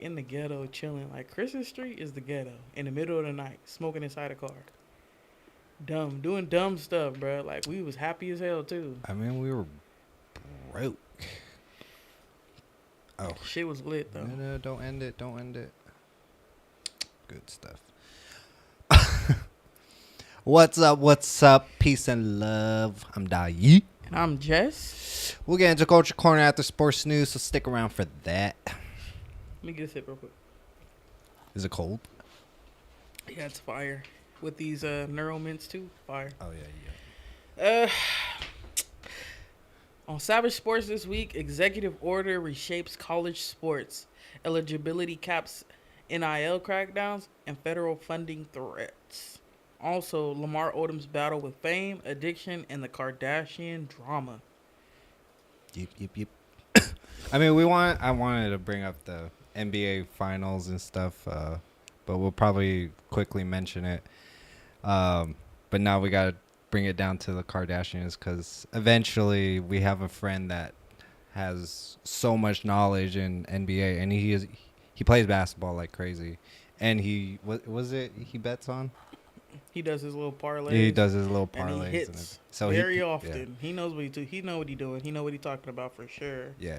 in the ghetto chilling. Like Christmas Street is the ghetto in the middle of the night, smoking inside a car. Dumb, doing dumb stuff, bro. Like we was happy as hell too. I mean, we were broke. Oh, Shit was lit though. no, don't end it. Don't end it. Good stuff. What's up? What's up? Peace and love. I'm Dai. And I'm Jess. We'll get into Culture Corner after sports news, so stick around for that. Let me get a sip real quick. Is it cold? Yeah, it's fire. With these neural mints too, fire. Oh yeah. On Savage Sports this week, executive order reshapes college sports. Eligibility caps NIL crackdowns and federal funding threats. Also, Lamar Odom's battle with fame, addiction, and the Kardashian drama. Yep. I mean, I wanted to bring up the NBA finals and stuff, but we'll probably quickly mention it. But now we gotta bring it down to the Kardashians because eventually we have a friend that has so much knowledge in NBA, and he plays basketball like crazy, and he bets on. He does his little parlays. He does his little parlays. And he hits so very often. Yeah. He knows what he know what he's doing. He know what he's talking about for sure. Yeah.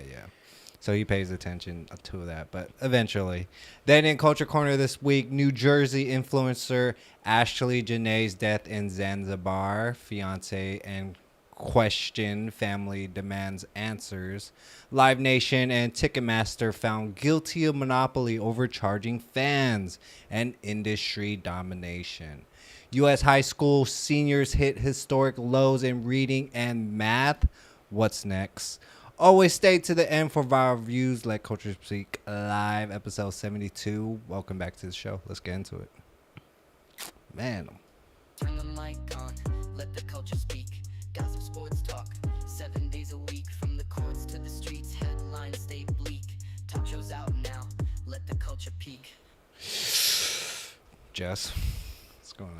So he pays attention to that, but eventually. Then in Culture Corner this week, New Jersey influencer Ashlee Jenae's death in Zanzibar, Fiancé and question family demands answers. Live Nation and Ticketmaster found guilty of monopoly, overcharging fans, and industry domination. U.S. high school seniors hit historic lows in reading and math. What's next? Always stay to the end for our reviews. Let Culture Speak Live, episode 72. Welcome back to the show. Let's get into it. Man. Turn the mic on, let the culture speak. Gossip, sports talk, 7 days a week. From the courts to the streets, headlines stay bleak. Talk shows out now, let the culture peak. Jess, what's going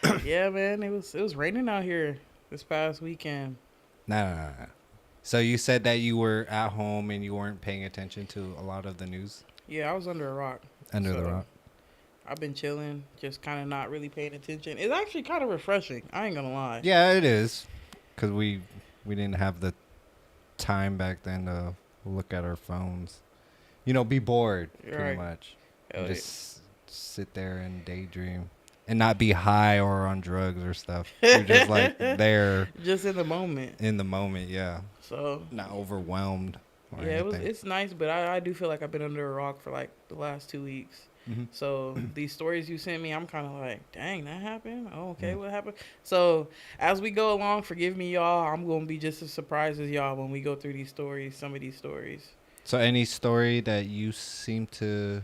on? Yeah, man, it was raining out here this past weekend. No. So you said that you were at home and you weren't paying attention to a lot of the news? Yeah, I was under a rock. Under the rock? I've been chilling, just kind of not really paying attention. It's actually kind of refreshing. I ain't gonna lie. Yeah, it is. Because we didn't have the time back then to look at our phones. Be bored, pretty much. And just sit there and daydream. And not be high or on drugs or stuff. You're just like there. Just in the moment. In the moment, yeah. So. Not overwhelmed. Yeah, it's nice, but I do feel like I've been under a rock for like the last 2 weeks. Mm-hmm. So these stories you sent me, I'm kind of like, dang, that happened? Oh, okay, what happened? So as we go along, forgive me, y'all. I'm going to be just as surprised as y'all when we go through these stories, some of these stories. So any story that you seem to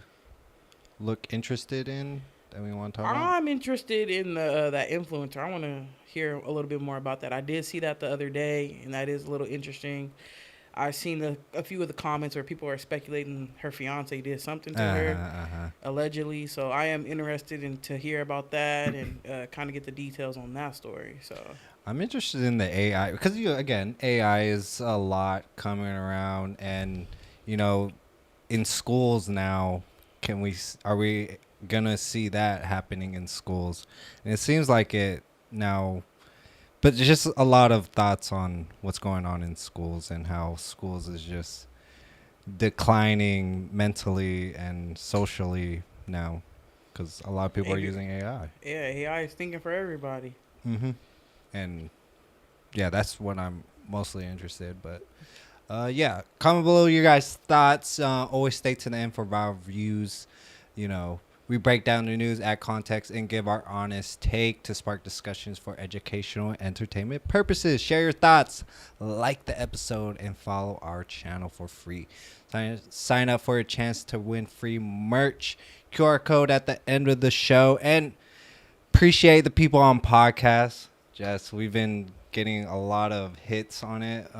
look interested in that we want to talk about? I'm interested in that influencer. I want to hear a little bit more about that. I did see that the other day, and that is a little interesting. I've seen a few of the comments where people are speculating her fiance did something to her, allegedly. So I am interested to hear about that and kind of get the details on that story. So I'm interested in the AI because AI is a lot coming around, and in schools now, are we gonna see that happening in schools? And it seems like it now. But just a lot of thoughts on what's going on in schools and how schools is just declining mentally and socially now because a lot of people are using AI. Yeah, AI is thinking for everybody. Mm-hmm. And, yeah, that's what I'm mostly interested. But, comment below your guys' thoughts. Always stay to the end for our reviews. We break down the news, add context, and give our honest take to spark discussions for educational and entertainment purposes. Share your thoughts, like the episode, and follow our channel for free. Sign up for a chance to win free merch. QR code at the end of the show. And appreciate the people on podcasts. Jess, we've been getting a lot of hits on it,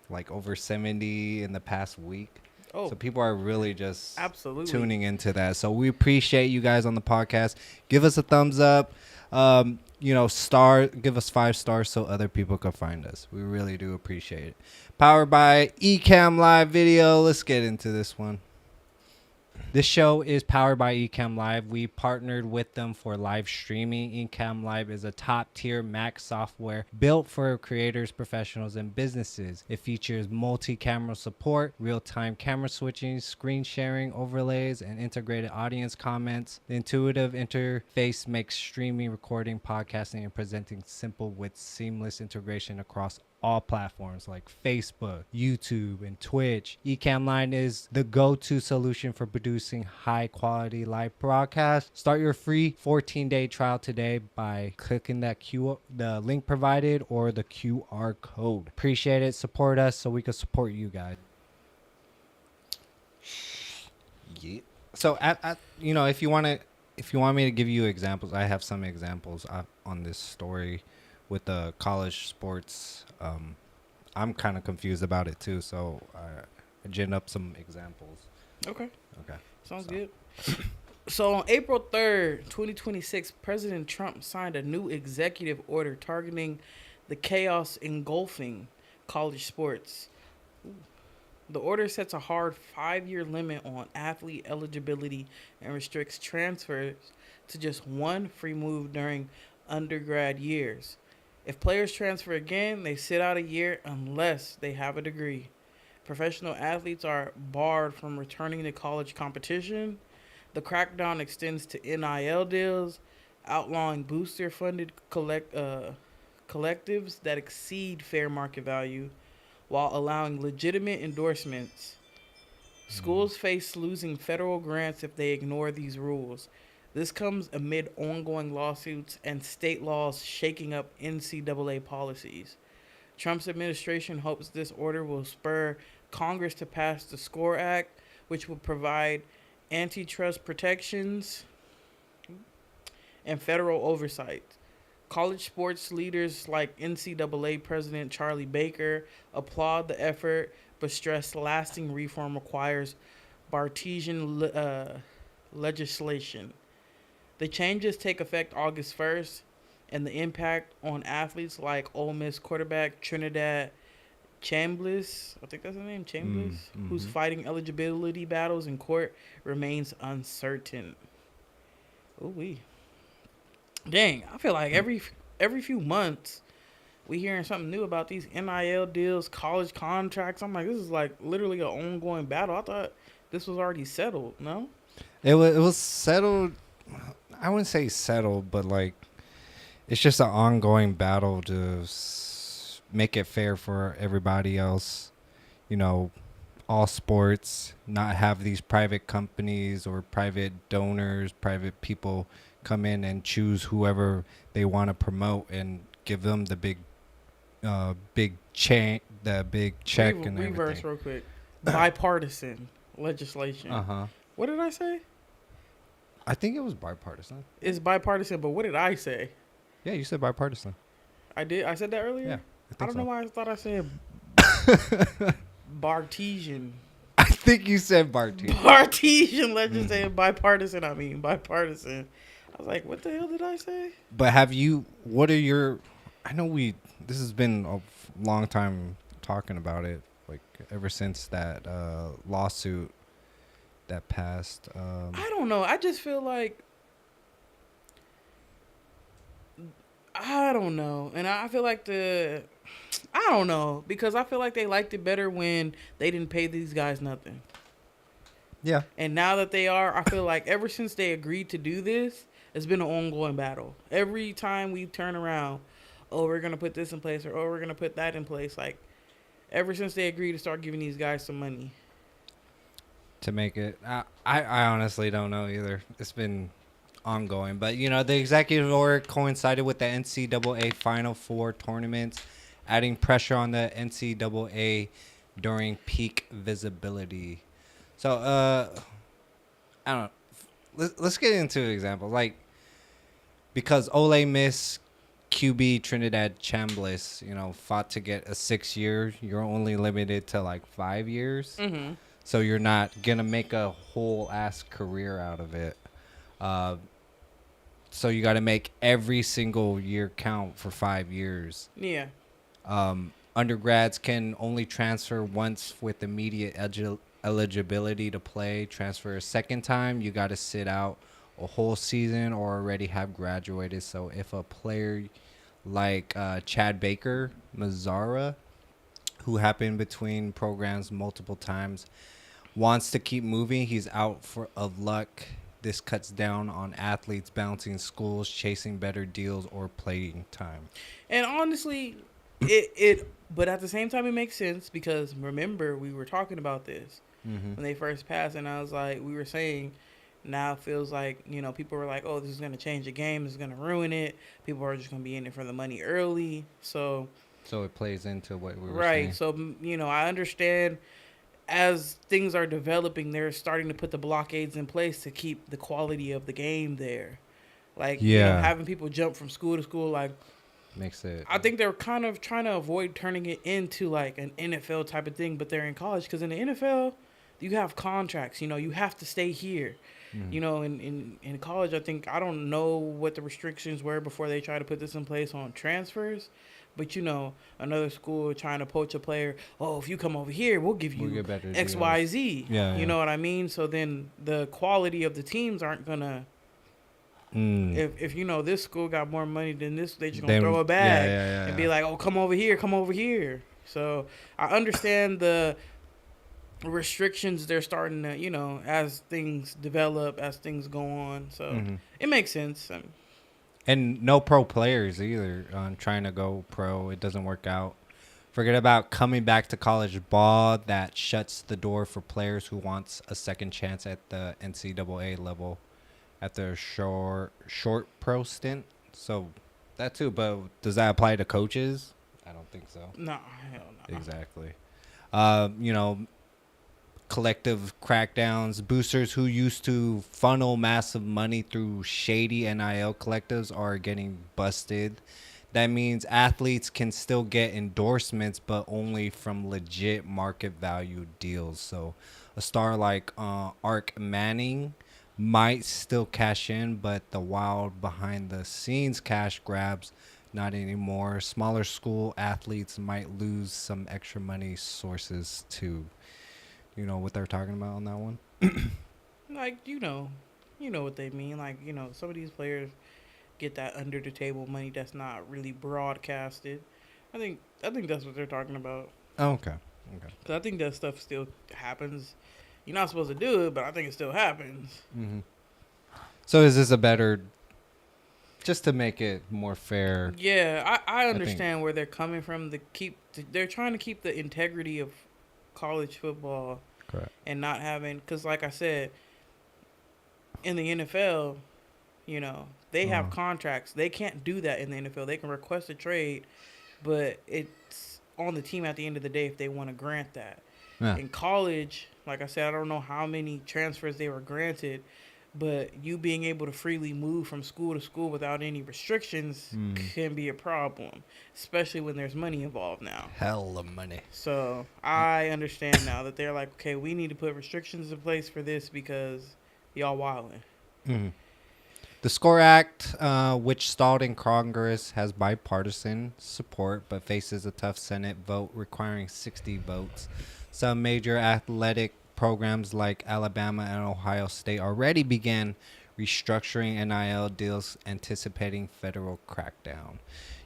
like over 70 in the past week. Oh, So people are really just absolutely. tuning into that. So we appreciate you guys on the podcast. Give us a thumbs up. Give us 5 stars so other people can find us. We really do appreciate it. Powered by Ecamm Live Video. Let's get into this one. This show is powered by Ecamm Live. We partnered with them for live streaming. Ecamm Live is a top-tier Mac software built for creators, professionals, and businesses. It features multi-camera support, real-time camera switching, screen sharing, overlays, and integrated audience comments. The intuitive interface makes streaming, recording, podcasting, and presenting simple with seamless integration across all platforms like Facebook, YouTube, and Twitch. Ecamm Line is the go-to solution for producing high-quality live broadcasts. Start your free 14-day trial today by clicking the link provided or the QR code. Appreciate it. Support us so we can support you guys. Yeah. So, if you want me to give you examples, I have some examples on this story with the college sports. I'm kind of confused about it too, so I ginned up some examples. Okay. Sounds So. good. So on April 3rd, 2026, President Trump signed a new executive order targeting the chaos engulfing college sports. The order sets a hard 5-year limit on athlete eligibility and restricts transfers to just one free move during undergrad years. If players transfer again, they sit out a year unless they have a degree. Professional athletes are barred from returning to college competition. The crackdown extends to NIL deals, outlawing booster-funded collectives that exceed fair market value, while allowing legitimate endorsements. Schools face losing federal grants if they ignore these rules. This comes amid ongoing lawsuits and state laws shaking up NCAA policies. Trump's administration hopes this order will spur Congress to pass the SCORE Act, which will provide antitrust protections and federal oversight. College sports leaders like NCAA President Charlie Baker applaud the effort, but stress lasting reform requires Bartesian legislation. The changes take effect August 1st, and the impact on athletes like Ole Miss quarterback Trinidad Chambliss, I think that's his name, Chambliss, who's fighting eligibility battles in court, remains uncertain. Ooh-wee. Dang, I feel like every few months we hearing something new about these NIL deals, college contracts. I'm like, this is like literally an ongoing battle. I thought this was already settled, no? It was settled. I wouldn't say settled, but like it's just an ongoing battle to make it fair for everybody else. All sports, not have these private companies or private donors, private people come in and choose whoever they want to promote and give them the big check and everything. Reverse real quick. Bipartisan legislation. What did I say? I think it was bipartisan. It's bipartisan, but what did I say? Yeah, you said bipartisan. I did. I said that earlier? Yeah, I don't know why I thought I said Bartesian. I think you said Bartesian. Bartesian legislation. Bipartisan, I mean. Bipartisan. I was like, what the hell did I say? But what are your, I know this has been a long time talking about it, like ever since that lawsuit that passed. I don't know. I just feel like, I don't know. And I feel like I don't know. Because I feel like they liked it better when they didn't pay these guys nothing. Yeah. And now that they are, I feel like ever since they agreed to do this, it's been an ongoing battle. Every time we turn around, oh, we're going to put this in place, or oh, we're going to put that in place. Like, ever since they agreed to start giving these guys some money. To make it, I honestly don't know either. It's been ongoing. But, the executive order coincided with the NCAA Final Four tournaments, adding pressure on the NCAA during peak visibility. So, I don't know. Let's get into an example. Like, because Ole Miss QB Trinidad Chambliss, fought to get a 6-year, you're only limited to like 5 years. Mm-hmm. So you're not gonna make a whole ass career out of it. Uh, so you got to make every single year count for 5 years. Yeah. Undergrads can only transfer once with immediate eligibility to play. Transfer a second time, you got to sit out a whole season or already have graduated. So if a player like Chad Baker, Mazzara, who happened between programs multiple times, wants to keep moving, he's out of luck. This cuts down on athletes bouncing schools, chasing better deals, or playing time. And honestly, it but at the same time it makes sense because remember we were talking about this when they first passed, and I was like, we were saying now it feels like, people were like, oh, this is going to change the game, this is going to ruin it. People are just going to be in it for the money early. So it plays into what we were right. saying. So, I understand as things are developing, they're starting to put the blockades in place to keep the quality of the game there. Like, having people jump from school to school, like, makes it. I think they're kind of trying to avoid turning it into like an NFL type of thing, but they're in college because in the NFL, you have contracts. You have to stay here. In college, I don't know what the restrictions were before they tried to put this in place on transfers. But, another school trying to poach a player, oh, if you come over here, we'll give you X, Y, Z. You know what I mean? So then the quality of the teams aren't going to, if this school got more money than this, they just going to throw a bag and be like, oh, come over here, come over here. So I understand the restrictions they're starting to, as things develop, as things go on. So it makes sense. And no pro players either on trying to go pro. It doesn't work out. Forget about coming back to college ball. That shuts the door for players who wants a second chance at the NCAA level at their short pro stint. So that too. But does that apply to coaches? I don't think so. No, hell no. Exactly. Collective crackdowns. Boosters who used to funnel massive money through shady NIL collectives are getting busted. That means athletes can still get endorsements, but only from legit market value deals. So a star like Ark Manning might still cash in, but the wild behind the scenes cash grabs, not anymore. Smaller school athletes might lose some extra money sources too. You know what they're talking about on that one? Like, you know what they mean. Like, some of these players get that under the table money that's not really broadcasted. I think that's what they're talking about. Oh, okay. Because I think that stuff still happens. You're not supposed to do it, but I think it still happens. Mm-hmm. So is this a better, just to make it more fair? Yeah, I understand where they're coming from. They're trying to keep the integrity of college football. Correct. And not having, because like I said, in the NFL, they have contracts. They can't do that in the NFL. They can request a trade, but it's on the team at the end of the day if they want to grant that. Yeah. In college, like I said, I don't know how many transfers they were granted, but you being able to freely move from school to school without any restrictions can be a problem, especially when there's money involved now. Hell of money. So I understand now that they're like, okay, we need to put restrictions in place for this because y'all wilding. Mm-hmm. The SCORE Act, which stalled in Congress, has bipartisan support but faces a tough Senate vote requiring 60 votes. Some major athletic programs like Alabama and Ohio State already began restructuring NIL deals anticipating federal crackdown.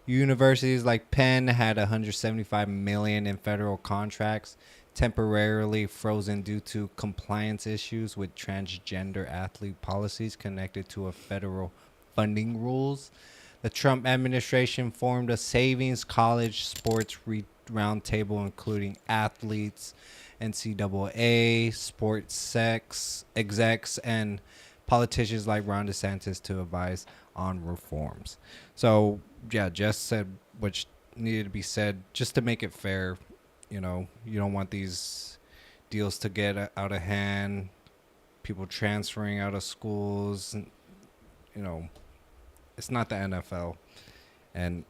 Universities like Penn had $175 million in federal contracts temporarily frozen due to compliance issues with transgender athlete policies connected to a federal funding rules. The Trump administration formed a savings college sports roundtable including athletes, NCAA, sports sex execs, and politicians like Ron DeSantis to advise on reforms. So, yeah, Jess said what needed to be said just to make it fair. You don't want these deals to get out of hand, people transferring out of schools. It's not the NFL, and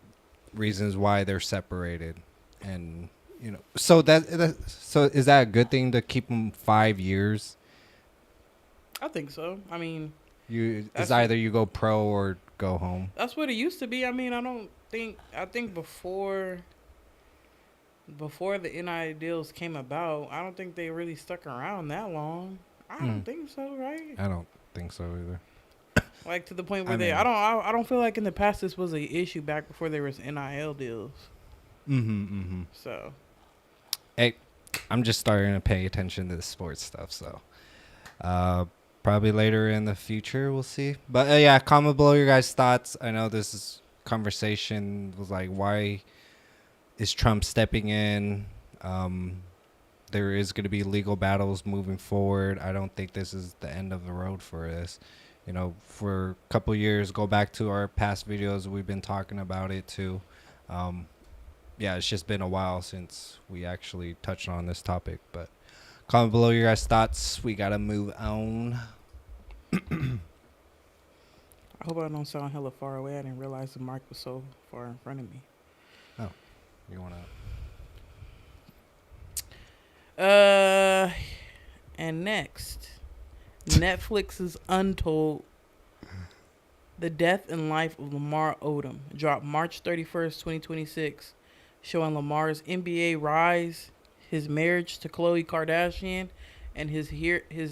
reasons why they're separated. And So is that a good thing to keep him 5 years? I think so. I mean, It's either you go pro or go home. that's what it used to be. I mean, I think before the NIL deals came about, I don't think they really stuck around that long. I don't think so, right? I don't think so either. Like to the point where I don't feel like in the past this was an issue back before there was NIL deals. So, Hey, I'm just starting to pay attention to the sports stuff, so probably later in the future we'll see. But yeah, comment below your guys' thoughts. I know conversation was like, why is Trump stepping in? There is going to be legal battles moving forward. I don't think this is the end of the road for this. For a couple years, go back to our past videos. We've been talking about it too. Yeah, it's just been a while since we actually touched on this topic. But comment below your guys' thoughts. We got to move on. I hope I don't sound hella far away. I didn't realize the mic was so far in front of me. Oh, you want to... And next, Netflix's Untold: The Death and Life of Lamar Odom dropped March 31st, 2026, showing Lamar's NBA rise, his marriage to Khloe Kardashian, and his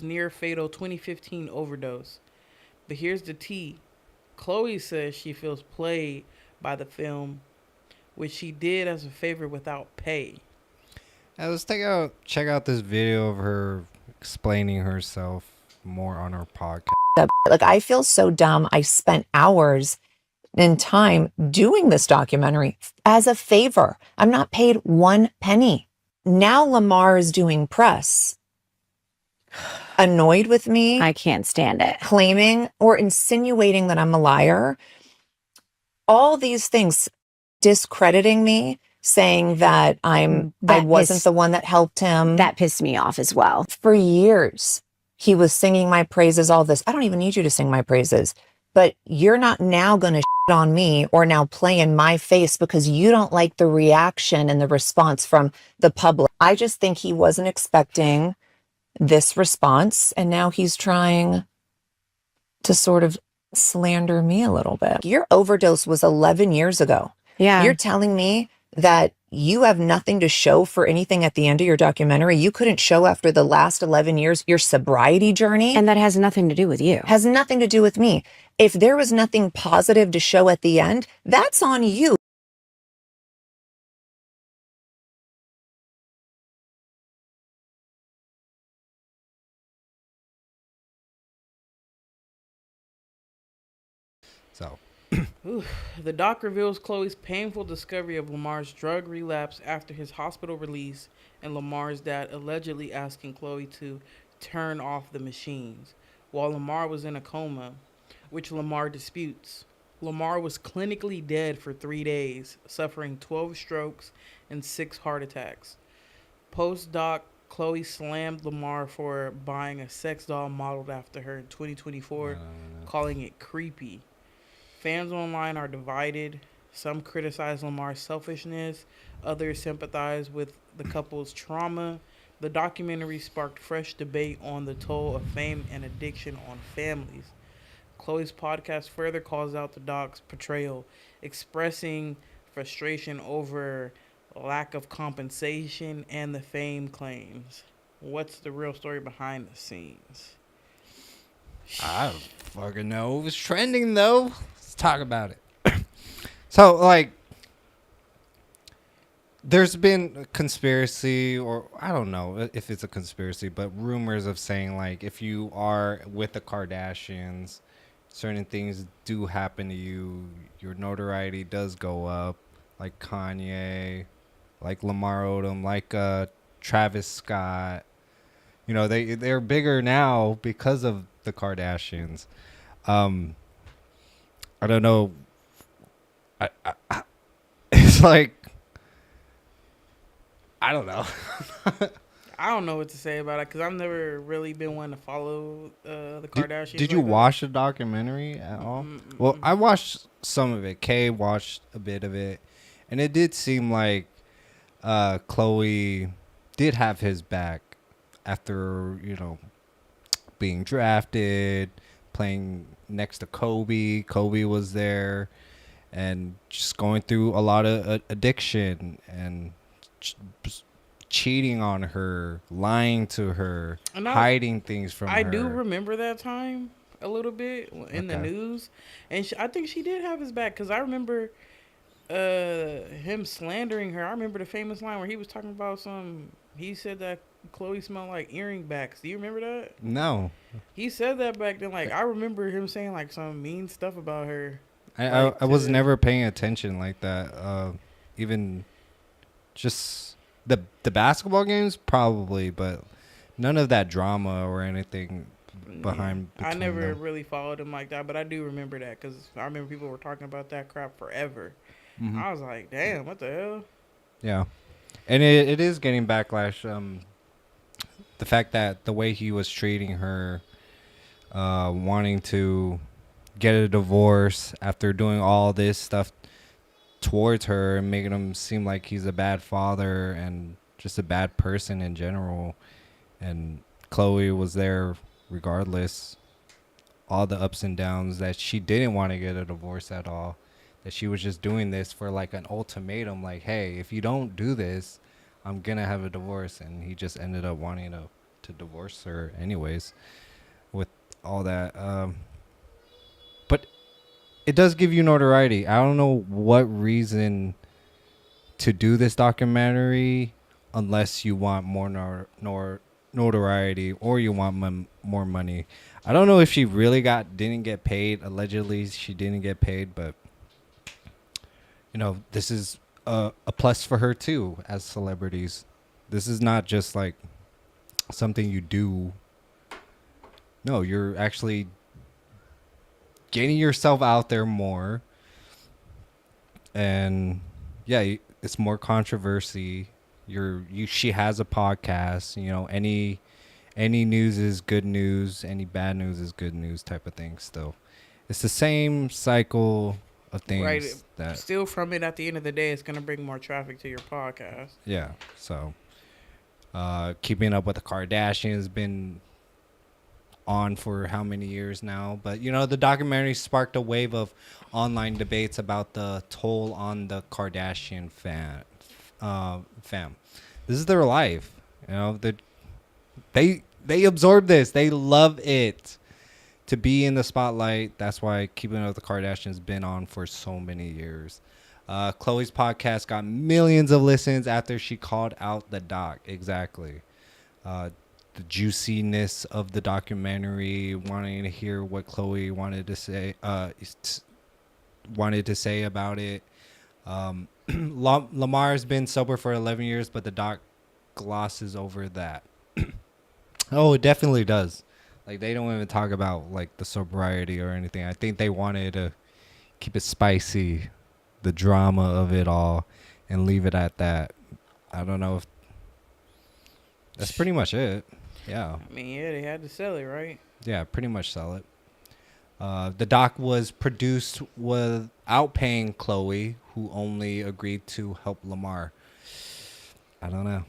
near-fatal 2015 overdose. But here's the tea. Khloe says she feels played by the film, which she did as a favor without pay. Let's check out this video of her explaining herself more on her podcast. Like, I feel so dumb. I spent hours in time doing this documentary as a favor. I'm not paid 1 penny. Now Lamar is doing press. Annoyed with me. I can't stand it. Claiming or insinuating that I'm a liar. All these things discrediting me, saying that I wasn't the one that helped him. That pissed me off as well. For years, he was singing my praises, all this. I don't even need you to sing my praises. But you're not now going to shit on me or now play in my face because you don't like the reaction and the response from the public. I just think he wasn't expecting this response. And now he's trying to sort of slander me a little bit. Your overdose was 11 years ago. Yeah. You're telling me that you have nothing to show for anything at the end of your documentary. You couldn't show after the last 11 years your sobriety journey. And that has nothing to do with you. Has nothing to do with me. If there was nothing positive to show at the end, that's on you. So, The doc reveals Khloe's painful discovery of Lamar's drug relapse after his hospital release, and Lamar's dad allegedly asking Khloe to turn off the machines while Lamar was in a coma, which Lamar disputes. Lamar was clinically dead for 3 days, suffering 12 strokes and 6 heart attacks. Post-doc, Khloe slammed Lamar for buying a sex doll modeled after her in 2024, calling it creepy. Fans online are divided. Some criticize Lamar's selfishness. Others sympathize with the couple's trauma. The documentary sparked fresh debate on the toll of fame and addiction on families. Khloe's podcast further calls out the doc's portrayal, expressing frustration over lack of compensation and the fame claims. What's the real story behind the scenes? I don't fucking know. It was trending though. Let's talk about it. So, like, there's been a conspiracy, or I don't know if it's a conspiracy, but rumors of saying, like, if you are with the Kardashians, certain things do happen to you. Your notoriety does go up, like Kanye, like Lamar Odom, like Travis Scott. You know, they're bigger now because of the Kardashians. I don't know. It's like, I don't know. I don't know what to say about it because I've never really been one to follow the Kardashians. Did you watch the documentary at all? Well, I watched some of it. Kay watched a bit of it, and it did seem like Khloe did have his back after, being drafted, playing next to Kobe. Kobe was there and just going through a lot of addiction and ch- cheating on her, lying to her, And hiding things from her. I do remember that time a little bit in the Okay. news, and I think she did have his back because I remember him slandering her. I remember the famous line where he was talking about he said that Khloe smelled like earring backs. Do you remember that? No. He said that back then. Like, I remember him saying like some mean stuff about her. I was never paying attention like that. Even just the basketball games, probably, but none of that drama or anything behind. I between never them. really followed him like that, but I do remember that because I remember people were talking about that crap forever. Mhm. I was like, damn, what the hell? Yeah, and it is getting backlash. The fact that the way he was treating her, wanting to get a divorce after doing all this stuff towards her and making him seem like he's a bad father and just a bad person in general. And Khloe was there regardless. All the ups and downs, that she didn't want to get a divorce at all. That she was just doing this for like an ultimatum, like, hey, if you don't do this, I'm gonna have a divorce. And he just ended up wanting to divorce her anyways with all that. But it does give you notoriety. I don't know what reason to do this documentary unless you want more notoriety or you want more money. I don't know if she really didn't get paid. Allegedly, she didn't get paid, but this is a plus for her too as celebrities. This is not just like something you do. No, you're actually getting yourself out there more. And yeah, it's more controversy. She has a podcast, any news is good news, any bad news is good news type of thing still. It's the same cycle of things Right. that Still from it at the end of the day, it's going to bring more traffic to your podcast. yeah. So keeping up with the Kardashians has been on for how many years now, but the documentary sparked a wave of online debates about the toll on the Kardashian fam. This is their life. They absorb this. They love it to be in the spotlight. That's why Keeping Up with the Kardashians been on for so many years. Khloe's podcast got millions of listens after she called out the doc. Exactly. The juiciness of the documentary, wanting to hear what Khloe wanted to say about it. Lamar's been sober for 11 years, but the doc glosses over that. Oh, it definitely does. Like, they don't even talk about like the sobriety or anything. I think they wanted to keep it spicy, the drama of it all, and leave it at that. I don't know if that's pretty much it. Yeah. I mean, yeah, they had to sell it, right? Yeah, pretty much sell it. The doc was produced without paying Khloe, who only agreed to help Lamar. I don't know.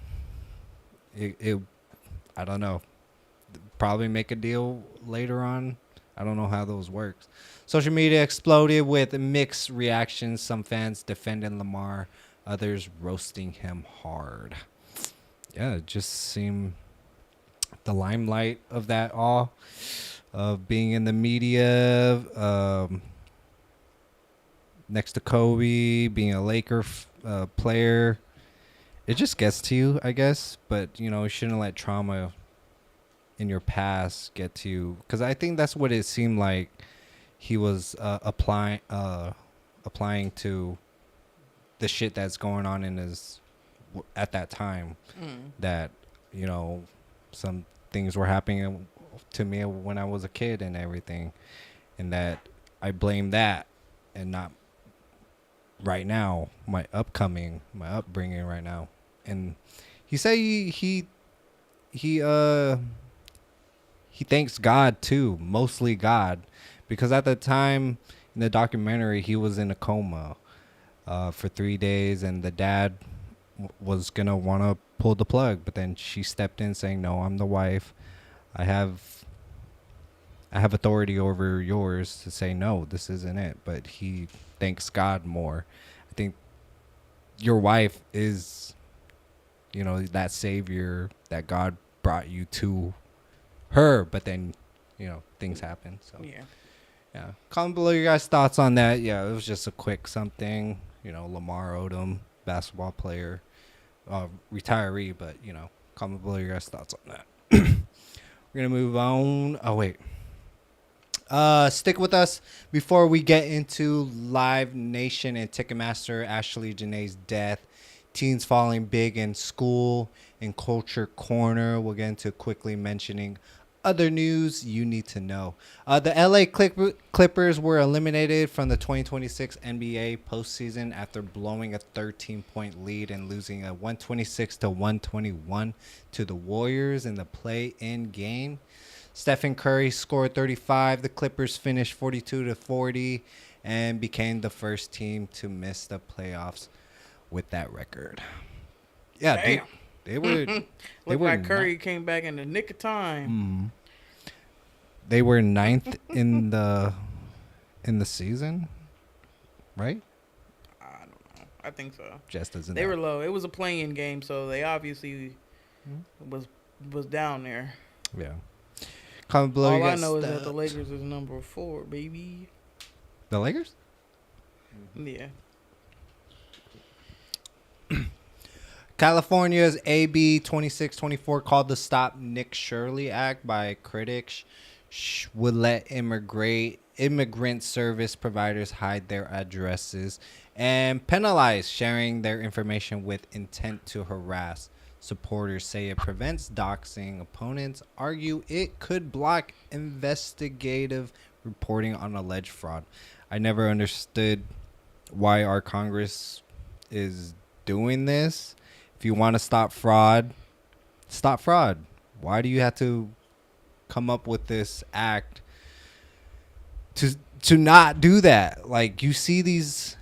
I don't know. Probably make a deal later on. I don't know how those works. Social media exploded with mixed reactions. Some fans defending Lamar, others roasting him hard. Yeah, it just seemed the limelight of that all, of being in the media, next to Kobe, being a Laker player. It just gets to you, I guess. But, you shouldn't let trauma in your past get to you. Because I think that's what it seemed like he was applying to the shit that's going on in his at that time. That, some things were happening to me when I was a kid and everything. And that I blame that and not right now, my upbringing right now. And he said he thanks God too, mostly God, because at the time in the documentary he was in a coma for 3 days, and the dad was gonna want to pull the plug, but then she stepped in saying, "No, I'm the wife. I have authority over yours to say no, this isn't it." But he thanks God more. I think your wife is, that savior that God brought you to her, but then, things happen. So yeah. Comment below your guys' thoughts on that. Yeah, it was just a quick something. Lamar Odom, basketball player, retiree, but comment below your guys' thoughts on that. We're gonna move on. Oh wait. Stick with us before we get into Live Nation and Ticketmaster. Ashlee Jenae's death, teens falling big in school, and Culture Corner. We'll get into quickly mentioning other news you need to know. The LA Clippers were eliminated from the 2026 NBA postseason after blowing a 13-point lead and losing a 126-121 to the Warriors in the play-in game. Stephen Curry scored 35. The Clippers finished 42-40 and became the first team to miss the playoffs with that record. Yeah, they were. Looked like Curry came back in the nick of time. They were 9th in the season, right? I don't know. I think so. Just doesn't. They were low. It was a playing game, so they obviously was down there. Yeah. Comment below. All I know is that the Lakers is number 4, baby. The Lakers? Yeah. California's AB 2624, called the Stop Nick Shirley Act by critics, would let immigrant service providers hide their addresses and penalize sharing their information with intent to harass. Supporters say it prevents doxing. Opponents argue it could block investigative reporting on alleged fraud. I never understood why our Congress is doing this. If you want to stop fraud, stop fraud. Why do you have to come up with this act to not do that? Like, you see these,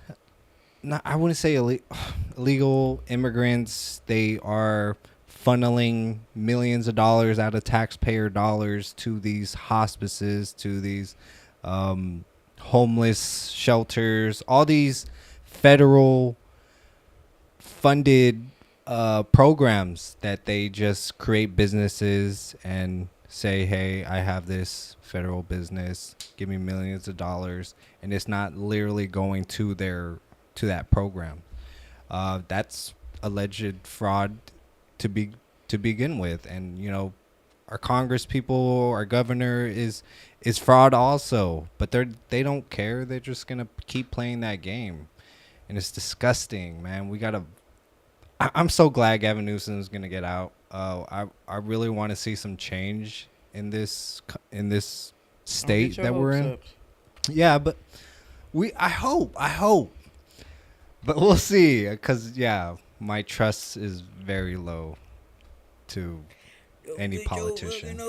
I wouldn't say illegal immigrants. They are funneling millions of dollars out of taxpayer dollars to these hospices, to these homeless shelters, all these federal funded programs that they just create businesses and say, hey, I have this federal business, give me millions of dollars, and it's not literally going to that program. That's alleged fraud to begin with. And our Congress people, our governor is fraud also, but they don't care. They're just gonna keep playing that game, and it's disgusting, man. I'm so glad Gavin Newsom is gonna get out. I really want to see some change in this state that we're in. Yeah, but I hope, but we'll see. Because my trust is very low to any politician.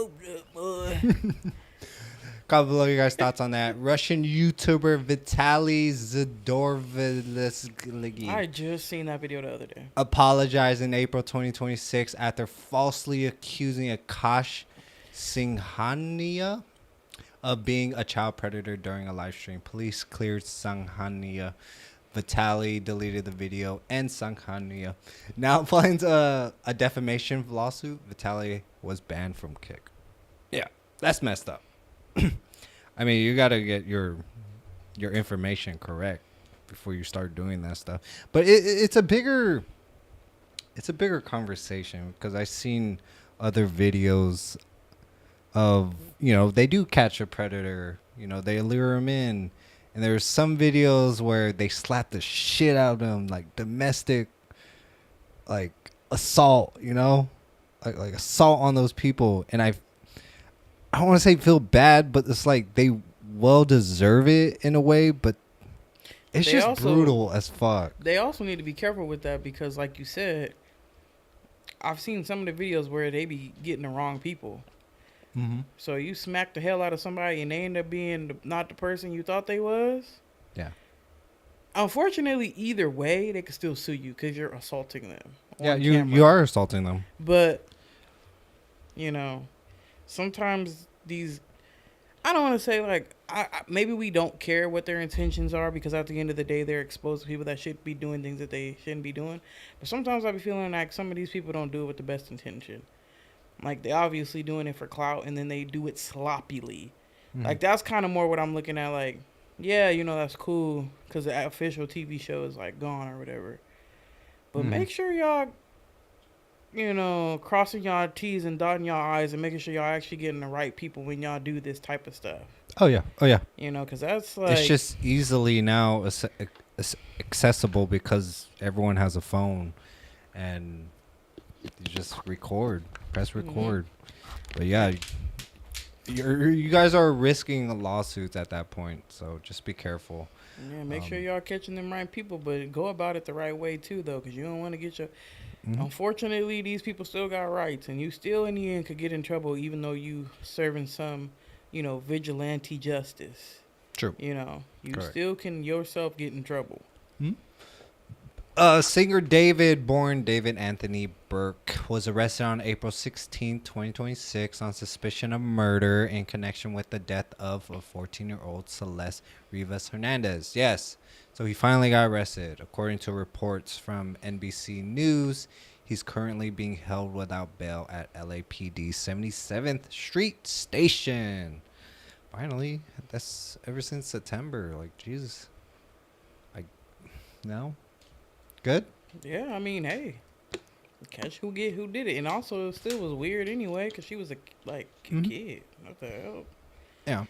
Comment below your guys' thoughts on that. Russian YouTuber Vitaly Zadorvitsky. I just seen that video the other day. Apologized in April 2026 after falsely accusing Akash Singhania of being a child predator during a live stream. Police cleared Singhania. Vitaly deleted the video, and Singhania now finds a defamation lawsuit. Vitaly was banned from Kick. Yeah, that's messed up. I mean, you got to get your information correct before you start doing that stuff. But it's a bigger conversation, because I've seen other videos of, they do catch a predator, they lure him in, and there's some videos where they slap the shit out of them, like domestic, like assault, like assault on those people. And I don't want to say feel bad, but it's like they well deserve it in a way, but it's just also brutal as fuck. They also need to be careful with that, because like you said, I've seen some of the videos where they be getting the wrong people. Mm-hmm. So you smack the hell out of somebody and they end up being not the person you thought they was. Yeah. Unfortunately, either way, they can still sue you because you're assaulting them. Yeah, on you camera. are assaulting them. But you know, sometimes these. I don't want to say like maybe we don't care what their intentions are because at the end of the day they're exposed to people that should be doing things that they shouldn't be doing. But sometimes I be feeling like some of these people don't do it with the best intention. Like they obviously doing it for clout and then they do it sloppily. Like that's kind of more what I'm looking at. Like, yeah, that's cool because the official TV show is like gone or whatever. But make sure y'all, crossing y'all T's and dotting y'all I's and making sure y'all actually getting the right people when y'all do this type of stuff. Oh yeah. Because that's like It's just easily now accessible because everyone has a phone, and you just press record. But yeah, you guys are risking lawsuits at that point, so just be careful. Yeah, make sure y'all catching them right people, but go about it the right way too, though, because you don't want to get your. Unfortunately, these people still got rights, and you still in the end could get in trouble, even though you serving some, vigilante justice. True. You Correct. still can yourself get in trouble. Singer born David Anthony Burke, was arrested on April 16, 2026 on suspicion of murder in connection with the death of a 14-year-old Celeste Rivas Hernandez. Yes, so he finally got arrested. According to reports from NBC News, he's currently being held without bail at LAPD 77th Street Station. Finally, that's ever since September. Like, Jesus. No? Good? Yeah, I mean, hey, catch who did it, and also it still was weird anyway because she was a kid. What the hell? Yeah.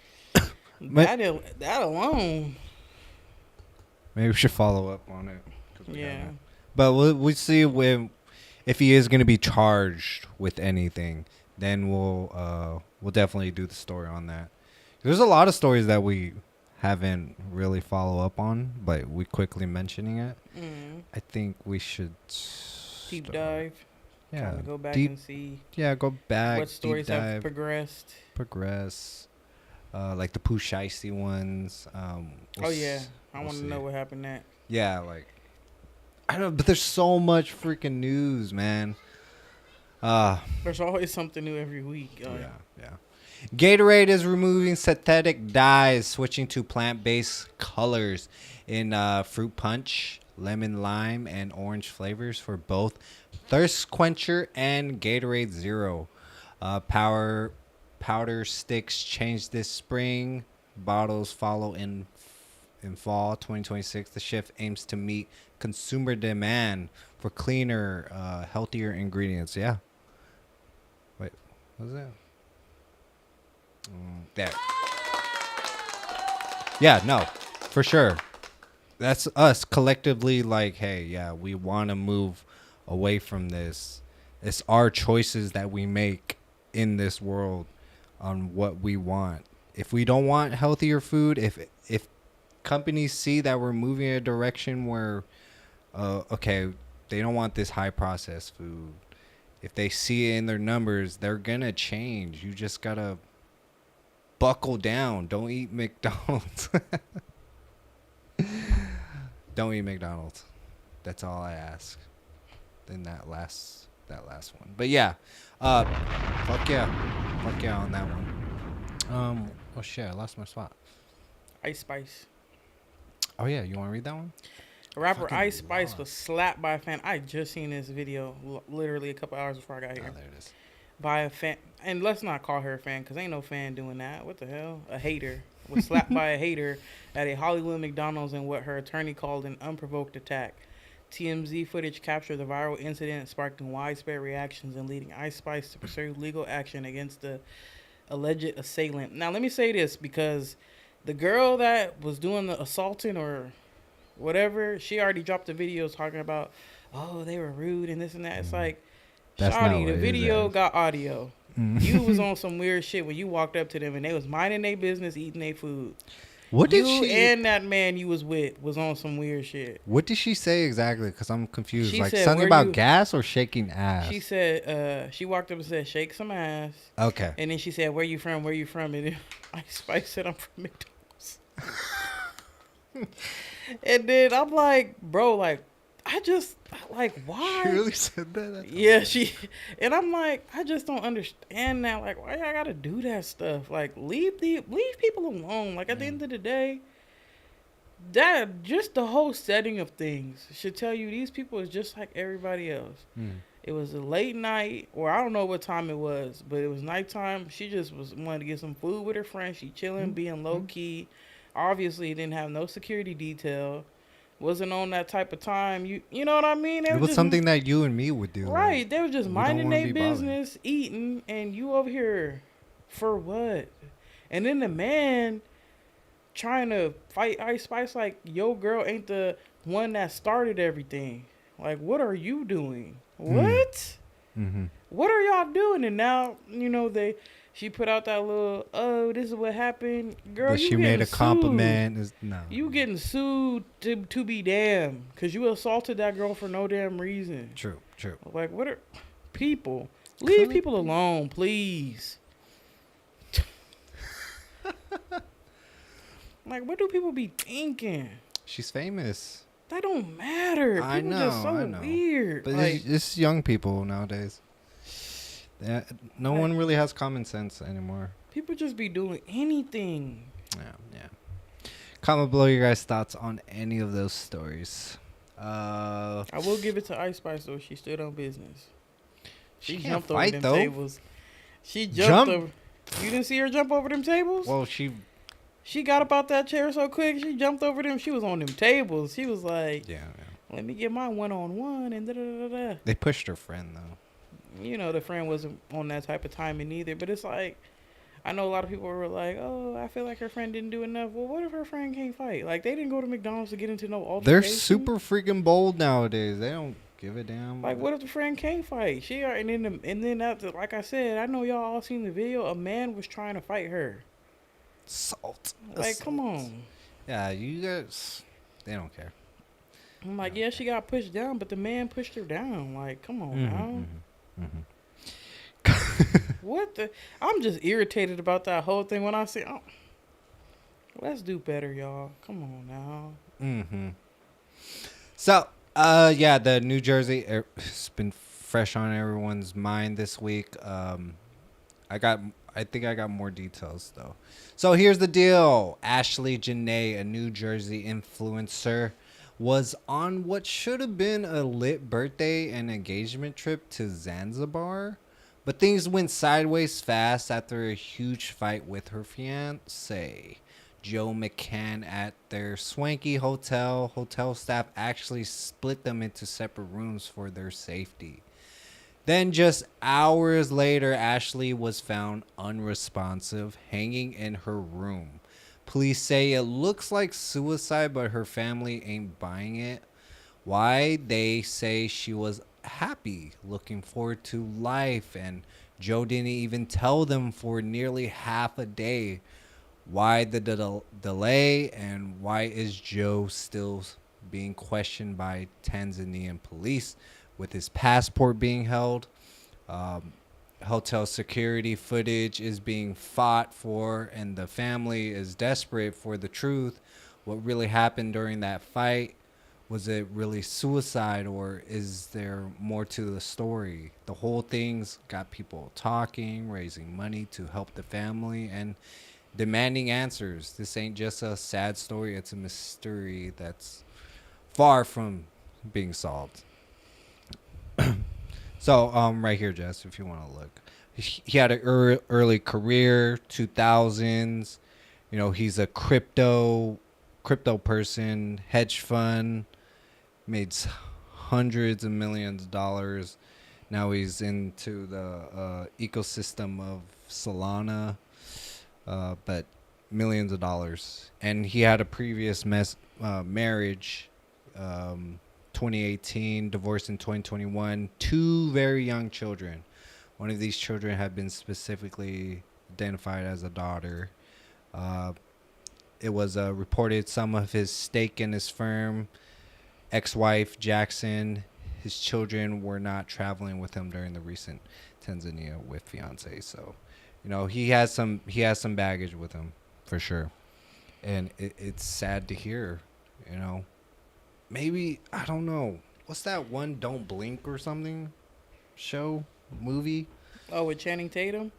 That alone. Maybe we should follow up on it. 'Cause we Yeah. haven't. But we'll see if he is going to be charged with anything. Then we'll definitely do the story on that. There's a lot of stories that we haven't really follow up on, but we quickly mentioning it. I think we should Deep dive. Yeah, Kind of go back deep, and see go back. what stories deep dive, have progressed. Like the Pooh Shiesty ones. I want to know what happened next. Yeah, like I don't know, but there's so much freaking news, man. There's always something new every week. Yeah. Gatorade is removing synthetic dyes, switching to plant-based colors in fruit punch, lemon lime, and orange flavors for both Thirst Quencher and Gatorade Zero. Powder sticks change this spring. Bottles follow in fall 2026. The shift aims to meet consumer demand for cleaner, healthier ingredients. Yeah. Wait, what was that? There. Yeah, no, for sure. That's us collectively. Like, hey, yeah, we want to move away from this. It's our choices that we make in this world on what we want. If we don't want healthier food, if companies see that we're moving in a direction where, okay, they don't want this high processed food. If they see it in their numbers, they're gonna change. You just gotta buckle down. Don't eat McDonald's. Don't eat McDonald's. That's all I ask. Then that last one. But yeah, fuck yeah on that one. Oh shit, I lost my spot. Ice Spice. Oh yeah, you want to read that one? Rapper Fucking Ice Spice Lord. was slapped by a fan. I just seen this video literally a couple hours before I got here. Oh, there it is. By a fan, and let's not call her a fan because ain't no fan doing that. What the hell? A hater was slapped by a hater at a Hollywood McDonald's in what her attorney called an unprovoked attack. TMZ footage captured the viral incident, sparking widespread reactions and leading Ice Spice to pursue legal action against the alleged assailant. Now, let me say this because the girl that was doing the assaulting or whatever, she already dropped the video talking about, oh, they were rude and this and that. It's like, That's not shawty, what the it is, video Ash. got audio. You was on some weird shit when you walked up to them and they was minding their business, eating their food. What did you she and that man you was with was on some weird shit. What did she say exactly? Because I'm confused. She Like said, something "Where about you-" gas or shaking ass. She said, she walked up and said, shake some ass. Okay. And then she said, where you from? Where you from? And then Ice Spice said, I'm from McDonald's. And then I'm like, bro, like, I just, like, She why? really said that? That's Yeah, and I'm like, I just don't understand that. Like, why y'all gotta do that stuff? Like, leave people alone. Like, at the end of the day, that just the whole setting of things should tell you these people is just like everybody else. Mm. It was a late night, or I don't know what time it was, but it was nighttime. She just wanted to get some food with her friend. She chilling, being low key. Obviously, didn't have no security detail. Wasn't on that type of time. You know what I mean? They It was just, something that you and me would do. right. Like, They were just we don't minding wanna their be bothered. business, eating, and you over here for what? And then the man trying to fight Ice Spice like your girl ain't the one that started everything. Like, what are you doing? What? Mm-hmm. What are y'all doing? And now, she put out that little, oh, this is what happened. Girl, That you she made getting a compliment. Is sued. no. You getting sued to be damned. Because you assaulted that girl for no damn reason. True. Like, what are people? Leave people alone, please. Like, what do people be thinking? She's famous. That don't matter. People I know. just so I know. weird. But Like, it's young people nowadays. No one really has common sense anymore. people just be doing anything. Yeah. Comment below your guys' thoughts on any of those stories. I will give it to Ice Spice though. She stood on business. She can't jumped over fight, them though. tables. She jumped Jump? over. You didn't see her jump over them tables? Well, she. She got up out that chair so quick. She jumped over them. She was on them tables. She was like, Yeah. "Let me get my one-on-one," and da da da da. They pushed her friend though. The friend wasn't on that type of timing either. But it's like, I know a lot of people were like, "Oh, I feel like her friend didn't do enough." Well, what if her friend can't fight? Like, they didn't go to McDonald's to get into no altercation. They're super freaking bold nowadays. They don't give a damn. Like, what if the friend can't fight? And then after, like I said, I know y'all all seen the video. A man was trying to fight her. Salt. Like, come on. Yeah, you guys. They don't care. I'm like, yeah, she got pushed down, but the man pushed her down. Like, come on now. What the? I'm just irritated about that whole thing when I see. Oh, let's do better, y'all. Come on now. So, yeah, the New Jersey, it's been fresh on everyone's mind this week. I think I got more details though. So here's the deal. Ashlee Jenae, a New Jersey influencer, was on what should have been a lit birthday and engagement trip to Zanzibar. But things went sideways fast after a huge fight with her fiancé, Joe McCann, at their swanky hotel. Hotel staff actually split them into separate rooms for their safety. Then just hours later, Ashlee was found unresponsive, hanging in her room. Police say it looks like suicide, but her family ain't buying it. Why? They say she was happy, looking forward to life, and Joe didn't even tell them for nearly half a day. Why the delay, and why is Joe still being questioned by Tanzanian police with his passport being held? Hotel security footage is being fought for, and the family is desperate for the truth. What really happened during that fight? Was it really suicide, or is there more to the story? The whole thing's got people talking, raising money to help the family, and demanding answers. This ain't just a sad story. It's a mystery that's far from being solved. So, right here, Jess, if you want to look. He had an early career, 2000s. He's a crypto person, hedge fund. Made hundreds of millions of dollars. Now he's into the ecosystem of Solana, but millions of dollars. And he had a previous marriage, 2018, divorced in 2021, 2 very young children. One of these children had been specifically identified as a daughter. It was reported some of his stake in his firm, ex-wife Jackson, his children were not traveling with him during the recent Tanzania with Fiancé. So, he has some baggage with him for sure. And it's sad to hear, you know. Maybe, I don't know. What's that one Don't Blink or something show, movie? Oh, with Channing Tatum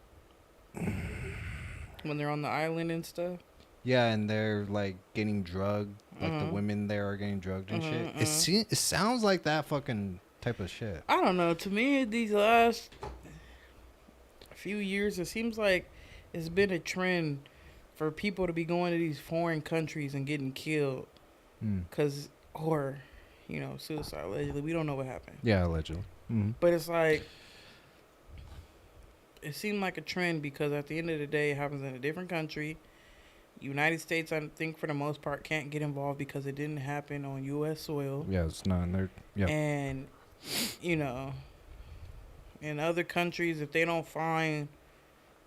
when they're on the island and stuff. Yeah, and they're like getting drugged. Like the Uh-huh. women there are getting drugged and shit. Uh-huh. It sounds like that fucking type of shit. I don't know. To me, these last few years, it seems like it's been a trend for people to be going to these foreign countries and getting killed, Mm. or, suicide allegedly. We don't know what happened, Yeah, allegedly. Mm-hmm. but it's like it seemed like a trend because at the end of the day, it happens in a different country. United States, I think, for the most part, can't get involved because it didn't happen on U.S. soil. Yeah, it's not in there. Yeah. And, in other countries, if they don't find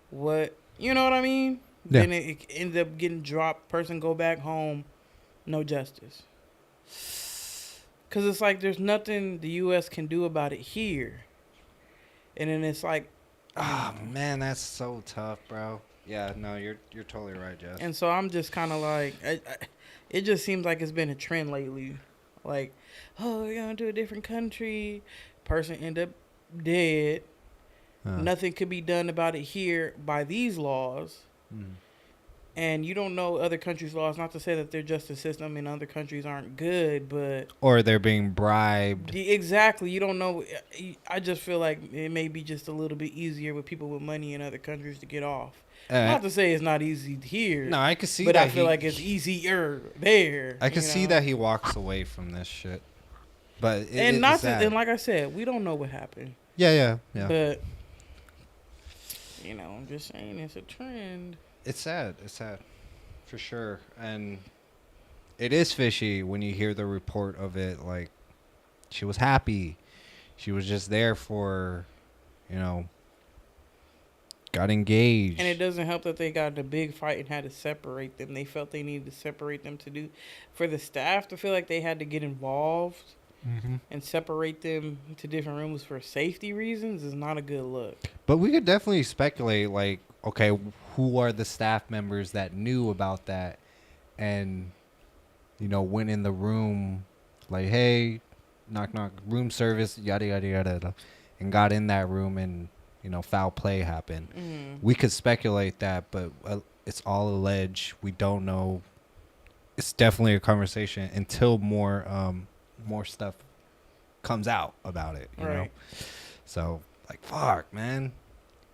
what, you know what I mean? Yeah. Then it ends up getting dropped. Person go back home, no justice. Because it's like there's nothing the U.S. can do about it here. And then it's like, Oh man, that's so tough, bro. Yeah, no, you're totally right, Jess. and so I'm just kind of like, it just seems like it's been a trend lately. Like, oh, we're going to a different country. Person end up dead. Nothing could be done about it here by these laws. Mm. And you don't know other countries' laws. Not to say that their justice system in other countries aren't good, but Or they're being bribed. exactly, you don't know. I just feel like it may be just a little bit easier with people with money in other countries to get off. Not to say it's not easy here. No, I could see but that. I feel like it's easier there. I can see that he walks away from this shit. But And like I said, we don't know what happened. Yeah. But I'm just saying it's a trend. It's sad. It's sad. For sure. And it is fishy when you hear the report of it. Like, she was happy. She was just there for, got engaged. And it doesn't help that they got in a big fight and had to separate them. They felt they needed to separate them for the staff to feel like they had to get involved and separate them to different rooms for safety reasons is not a good look. But we could definitely speculate, like, okay, who are the staff members that knew about that and, went in the room, like, hey, knock, knock, room service, yada, yada, yada, and got in that room and, foul play happened. We could speculate that, but it's all alleged. We don't know. It's definitely a conversation until more stuff comes out about it, you know? So, like, fuck, man.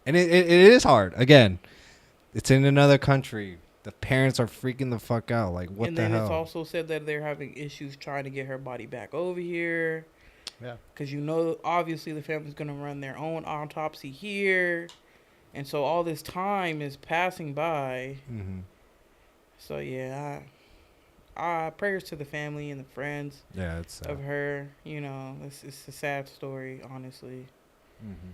And it is hard. Again, it's in another country. The parents are freaking the fuck out. Like, what the hell? And then it's also said that they're having issues trying to get her body back over here. Yeah. Because, obviously the family's going to run their own autopsy here. And so all this time is passing by. Mm-hmm. So, yeah, prayers to the family and the friends of her. It's a sad story, honestly. Mm-hmm.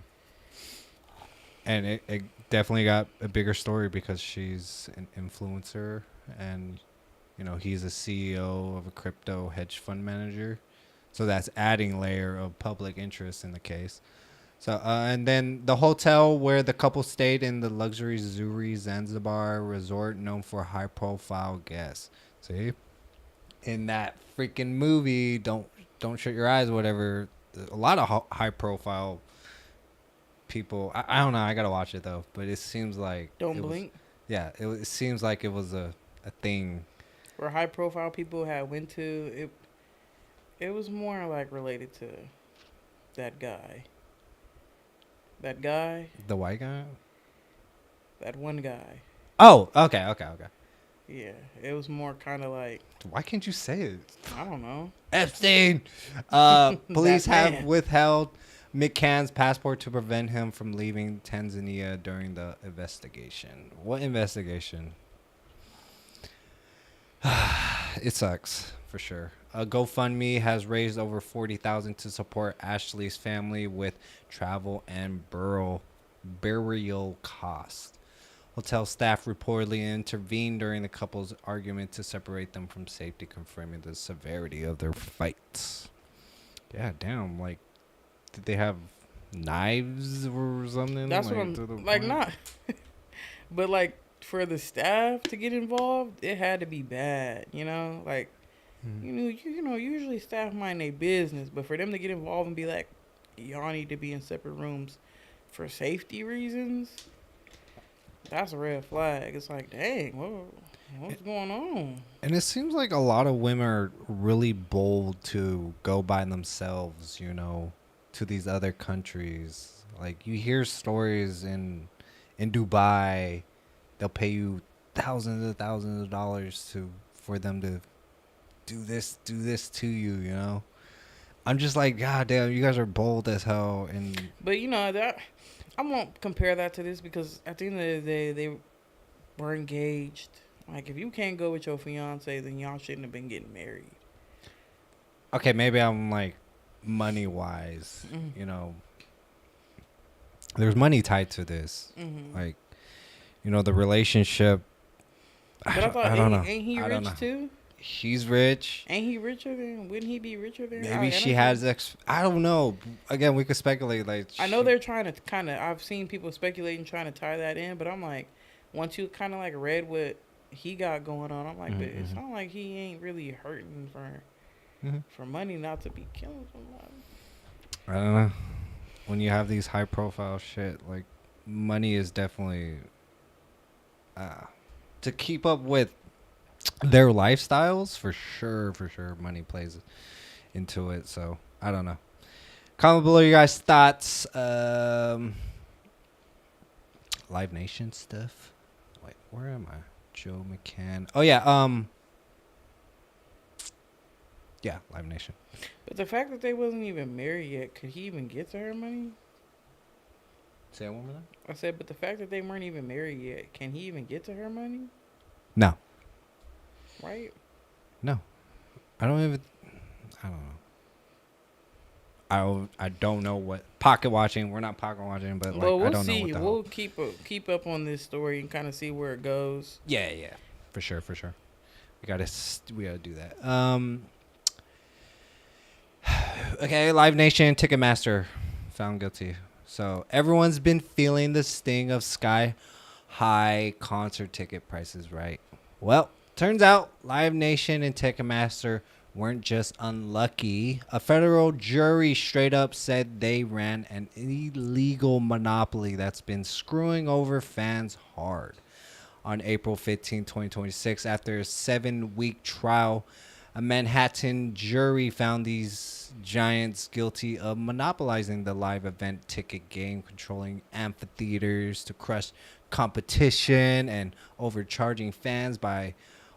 And it definitely got a bigger story because she's an influencer and, he's a CEO of a crypto hedge fund manager. So that's adding layer of public interest in the case. So, and then the hotel where the couple stayed in the luxury Zuri Zanzibar resort known for high profile guests. See? In that freaking movie, Don't Shut Your Eyes, whatever, a lot of high profile people. I don't know. I got to watch it, though. But it seems like... Don't Blink? It seems like it was a thing. Where high profile people had went to... It was more like related to that guy. That guy? The white guy? That one guy. Oh, okay. Yeah, it was more kind of like... Why can't you say it? I don't know. Epstein! Police have withheld McCann's passport to prevent him from leaving Tanzania during the investigation. What investigation? It sucks, for sure. GoFundMe has raised over $40,000 to support Ashlee's family with travel and burial costs. Hotel staff reportedly intervened during the couple's argument to separate them from safety, confirming the severity of their fights. Yeah, damn. Like, did they have knives or something? That's what I'm... Like, not... But, like, for the staff to get involved, it had to be bad, you know? Like, you know, usually staff mind their business, but for them to get involved and be like, y'all need to be in separate rooms for safety reasons, that's a red flag. It's like, dang, what's going on? And it seems like a lot of women are really bold to go by themselves, you know, to these other countries. Like you hear stories in Dubai, they'll pay you thousands of dollars for them to do this to you, you know. I'm just like, God damn, you guys are bold as hell. And But you know that I won't compare that to this because at the end of the day, they were engaged. Like if you can't go with your fiance, then y'all shouldn't have been getting married. okay, maybe I'm like money wise, you know. There's money tied to this, like, you know, the relationship. But I thought, I don't know. ain't he I don't rich know. too? He's rich. Ain't he richer than? Wouldn't he be richer than? Maybe she has I don't know. Again, we could speculate. Like I know they're trying to kind of. I've seen people speculating trying to tie that in, but I'm like, once you kind of like read what he got going on, I'm like, but it's not like he ain't really hurting for money not to be killing somebody. I don't know. When you have these high profile shit, like money is definitely to keep up with their lifestyles for sure. Money plays into it. So I don't know. Comment below your guys' thoughts. Live Nation stuff. Wait, where am I? Joe McCann. Oh yeah. Yeah, Live Nation. But the fact that they wasn't even married yet, could he even get to her money? Say that one more time. I said, but the fact that they weren't even married yet, can he even get to her money? No. Right? No. I don't know. I don't know what pocket watching. We're not pocket watching, but like Well, I we'll don't see. know what the We'll hell. keep up on this story and kind of see where it goes. Yeah, for sure. We gotta do that. Okay, Live Nation, Ticketmaster, found guilty. So everyone's been feeling the sting of sky high concert ticket prices, right? Well, turns out Live Nation and Ticketmaster weren't just unlucky. A federal jury straight up said they ran an illegal monopoly that's been screwing over fans hard. On April 15, 2026, after a 7-week trial, a Manhattan jury found these giants guilty of monopolizing the live event ticket game, controlling amphitheaters to crush competition, and overcharging fans by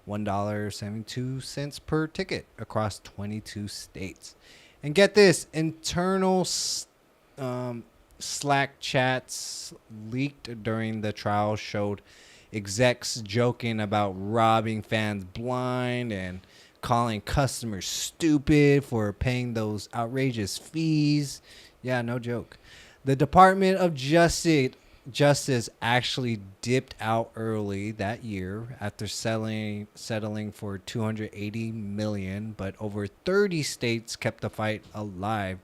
$1.72 per ticket across 22 states. And get this, internal Slack chats leaked during the trial showed execs joking about robbing fans blind and calling customers stupid for paying those outrageous fees. Yeah, no joke. The Department of Justice actually dipped out early that year after settling for $280 million, but over 30 states kept the fight alive,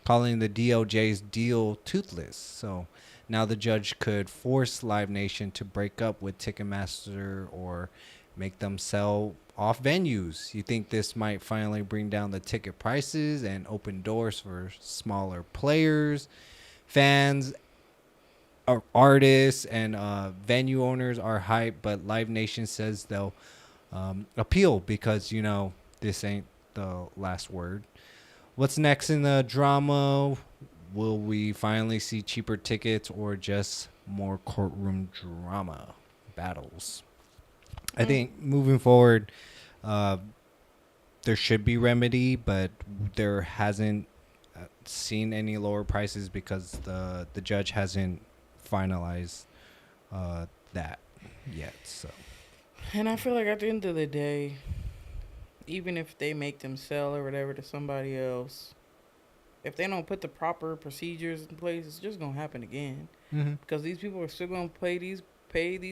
calling the DOJ's deal toothless. So now the judge could force Live Nation to break up with Ticketmaster or make them sell off venues. You think this might finally bring down the ticket prices and open doors for smaller players? Fans, artists, and venue owners are hyped, but Live Nation says they'll appeal because, you know, this ain't the last word. What's next in the drama? Will we finally see cheaper tickets or just more courtroom drama battles? I think moving forward, there should be remedy, but there hasn't seen any lower prices because the judge hasn't finalized that yet. So, And I feel like at the end of the day, even if they make them sell or whatever to somebody else, if they don't put the proper procedures in place, it's just gonna happen again. Because these people are still gonna pay these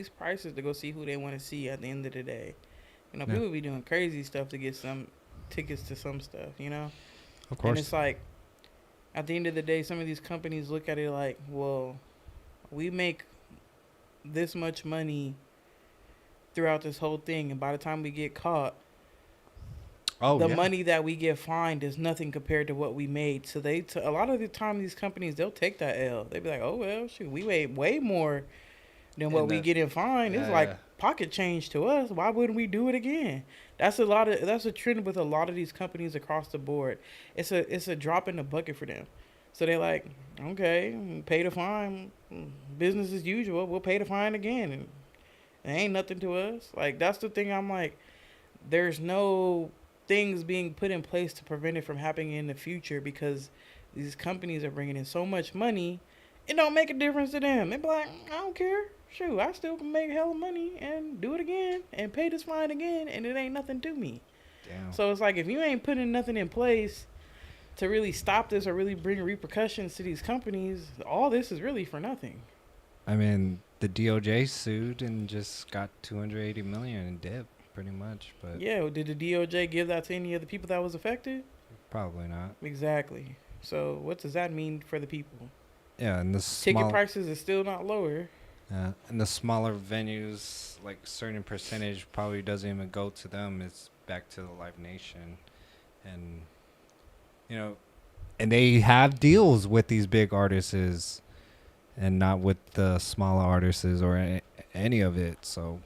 prices to go see who they want to see at the end of the day. You know, people be doing crazy stuff to get some tickets to some stuff, you know? of course, And it's like, at the end of the day, some of these companies look at it like, well, we make this much money throughout this whole thing, and by the time we get caught, Oh, the yeah. money that we get fined is nothing compared to what we made. So a lot of the time, these companies, they'll take that L. They be like, oh well, shoot, we made way more than what And we the- get in fine. It's like yeah. pocket change to us. Why wouldn't we do it again? That's a trend with a lot of these companies across the board. It's a drop in the bucket for them. So they're like, okay, pay the fine, business as usual. We'll pay the fine again, and it ain't nothing to us. Like, that's the thing. I'm like, there's no things being put in place to prevent it from happening in the future, because these companies are bringing in so much money. It don't make a difference to them. They be like, I don't care. Shoot, I still can make hella money and do it again and pay this fine again, and it ain't nothing to me. Damn. So it's like, if you ain't putting nothing in place to really stop this or really bring repercussions to these companies, all this is really for nothing. I mean, the DOJ sued and just got 280 million in debt, pretty much. But Yeah, did the DOJ give that to any of the people that was affected? probably not. Exactly. So what does that mean for the people? Yeah, and the Ticket prices is still not lower. and the smaller venues, like certain percentage, probably doesn't even go to them. It's back to the Live Nation, and and they have deals with these big artists, and not with the smaller artists or any of it. So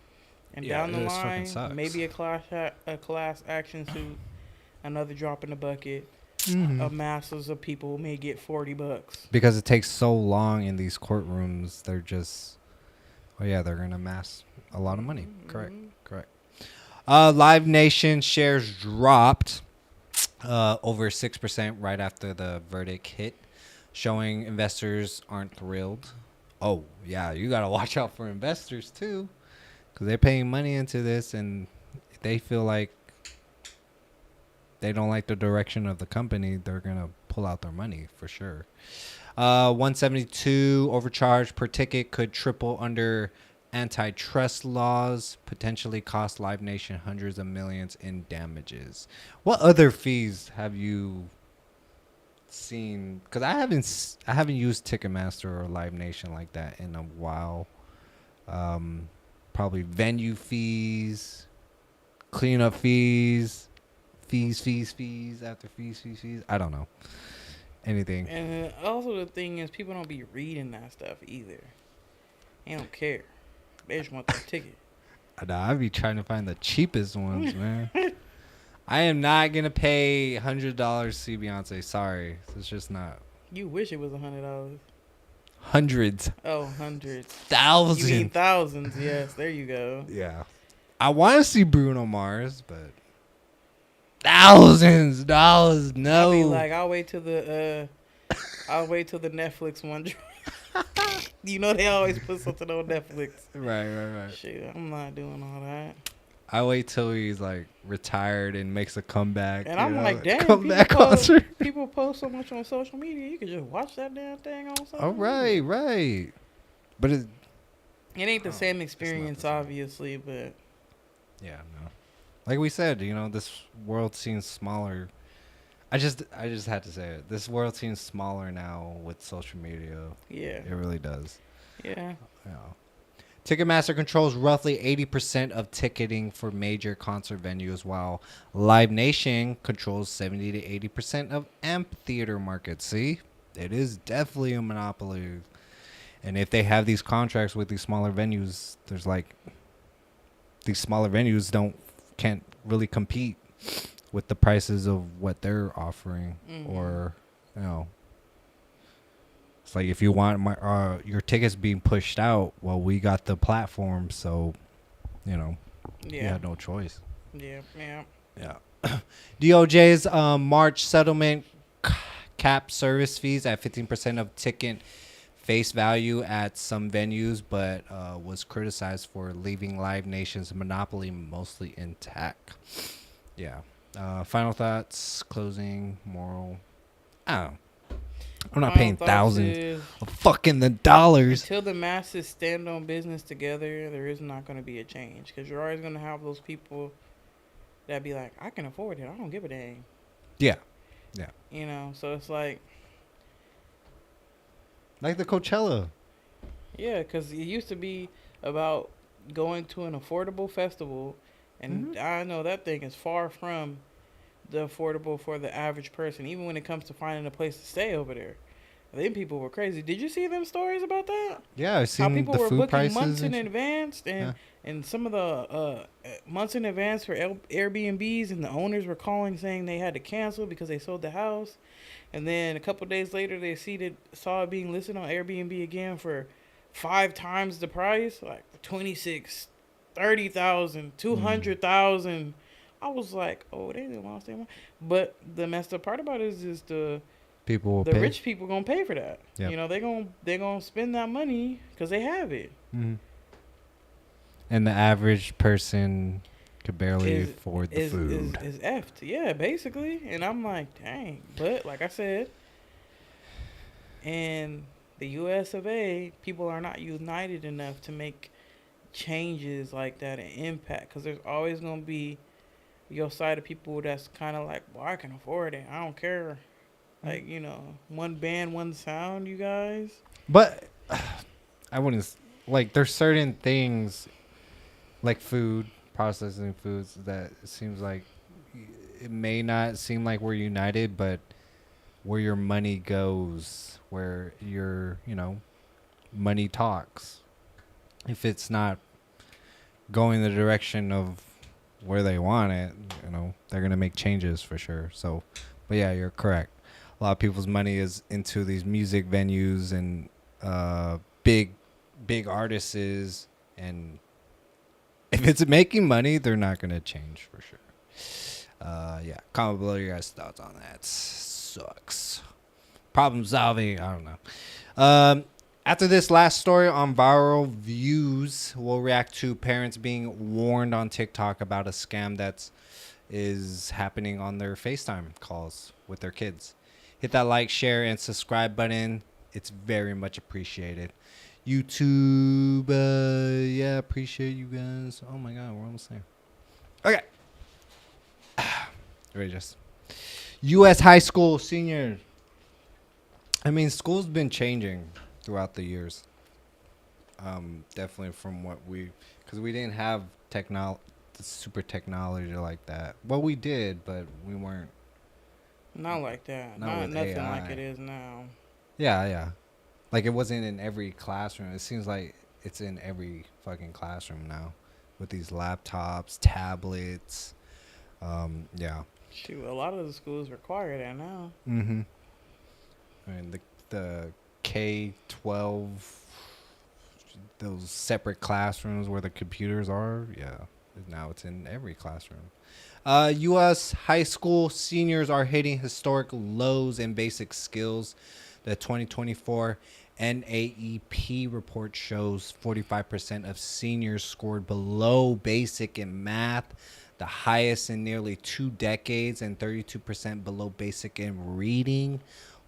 And yeah, down the this fucking line, sucks. maybe a class action suit, another drop in the bucket. Mm-hmm. Masses of people may get $40. because it takes so long in these courtrooms, they're just, they're gonna amass a lot of money. Correct. Live Nation shares dropped over 6% right after the verdict hit, showing investors aren't thrilled. Oh yeah, you gotta watch out for investors too, because they're paying money into this, and they feel like they don't like the direction of the company, they're gonna pull out their money for sure. 172 overcharge per ticket could triple under antitrust laws, potentially cost Live Nation hundreds of millions in damages. What other fees have you seen? Because I haven't used Ticketmaster or Live Nation like that in a while. Probably venue fees, cleanup fees. Fees after fees. I don't know. Anything. And also the thing is, people don't be reading that stuff either. They don't care. They just want that ticket. I be trying to find the cheapest ones, man. I am not going to pay $100 to see Beyonce. Sorry. It's just not. You wish it was $100. Hundreds. Oh, hundreds. Thousands. You mean thousands? Yes, there you go. Yeah. I want to see Bruno Mars, but thousands of dollars. No. I'll be like, I'll wait till the Netflix one. You know they always put something on Netflix. Right. Shit, I'm not doing all that. I wait till he's like retired and makes a comeback. And I'm like, damn, comeback concert. People post so much on social media. You can just watch that damn thing on social Oh, media. right. But It ain't the same experience, same. obviously, but yeah, no. Like we said, this world seems smaller. I just had to say it. This world seems smaller now with social media. yeah. It really does. Yeah. Yeah. Ticketmaster controls roughly 80% of ticketing for major concert venues, while Live Nation controls 70 to 80% of amphitheater markets. See? It is definitely a monopoly. And if they have these contracts with these smaller venues, there's like these smaller venues can't really compete with the prices of what they're offering. Or it's like, if you want your tickets being pushed out, well, we got the platform, so you Yeah. had no choice. Yeah. DOJ's March settlement cap service fees at 15% of ticket face value at some venues, but was criticized for leaving Live Nation's monopoly mostly intact. Yeah. Final thoughts, closing, moral. I don't know. I'm not paying thousands of fucking the dollars. Until the masses stand on business together, there is not going to be a change. Because you're always going to have those people that be like, I can afford it. I don't give a dang. Yeah. So it's like Like the Coachella. yeah, because it used to be about going to an affordable festival, and I know that thing is far from the affordable for the average person, even when it comes to finding a place to stay over there. Them people were crazy. Did you see them stories about that? Yeah, I've How seen people the were food booking prices months in and shit. advance, Yeah. and some of the months in advance for Airbnbs, and the owners were calling saying they had to cancel because they sold the house, and then a couple days later they saw it being listed on Airbnb again for 5 times the price, like 26, 30,000, 200,000. I was like, oh, they didn't lost their money. But the messed up part about it is People will the pay. rich people gonna pay for that. Yep. You know, they gonna spend that money because they have it. Mhm. And the average person could barely afford the food. Is effed. Yeah, basically. And I'm like, dang. But like I said, in the U.S. of A., people are not united enough to make changes like that and impact. Because there's always gonna be your side of people that's kind of like, well, I can afford it. I don't care. Like, you know, one band, one sound, you guys. But I wouldn't like. There's certain things like food, processing foods that it seems like it may not seem like we're united, but where your money goes, where your money talks. If it's not going the direction of where they want it, they're gonna make changes for sure. So, but yeah, you're correct. A lot of people's money is into these music venues and big artists, and if it's making money, they're not gonna change for sure. Yeah, comment below your guys' thoughts on that. Sucks. Problem solving. I don't know. After this last story on viral views, we'll react to parents being warned on TikTok about a scam that is happening on their FaceTime calls with their kids. Hit that like, share, and subscribe button. It's very much appreciated. YouTube, yeah, appreciate you guys. Oh my God, we're almost there. Okay. Ready, just U.S. high school seniors. I mean, school's been changing throughout the years. Definitely from because we didn't have super technology like that. Well, we did, but we weren't. Not like that. Not Not with nothing AI. like it is now. Yeah. Like it wasn't in every classroom. It seems like it's in every fucking classroom now, with these laptops, tablets. Yeah. Shoot, a lot of the schools require that now. Mm-hmm. I mean the K-12, those separate classrooms where the computers are. Yeah. Now it's in every classroom. U.S. high school seniors are hitting historic lows in basic skills. The 2024 NAEP report shows 45% of seniors scored below basic in math, the highest in nearly 2 decades, and 32% below basic in reading.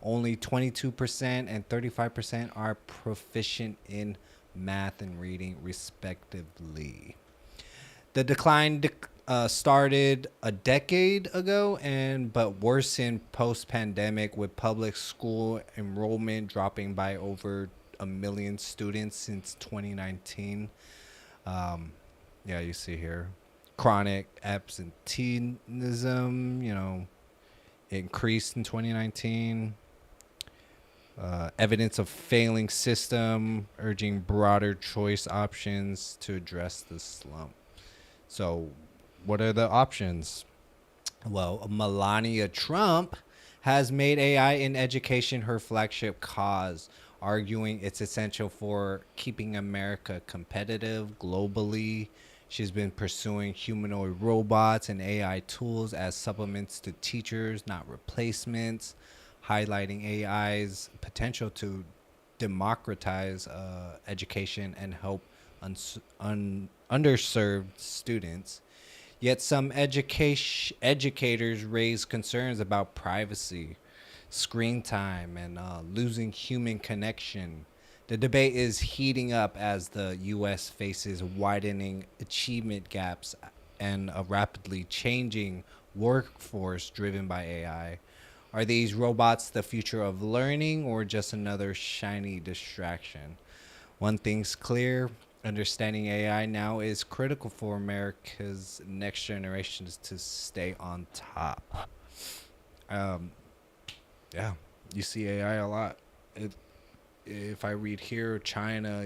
Only 22% and 35% are proficient in math and reading, respectively. The decline started a decade ago, but worsened post-pandemic, with public school enrollment dropping by over 1 million students since 2019. Yeah, you see here, chronic absenteeism, increased in 2019. Evidence of failing system, urging broader choice options to address the slump. So, what are the options? Well, Melania Trump has made AI in education her flagship cause, arguing it's essential for keeping America competitive globally. She's been pursuing humanoid robots and AI tools as supplements to teachers, not replacements, highlighting AI's potential to democratize education and help underserved students. Yet some educators raise concerns about privacy, screen time, and losing human connection. The debate is heating up as the U.S. faces widening achievement gaps and a rapidly changing workforce driven by AI. Are these robots the future of learning or just another shiny distraction? One thing's clear. understanding AI now is critical for America's next generations to stay on top. Um, yeah, you see AI a lot. If I read here, China,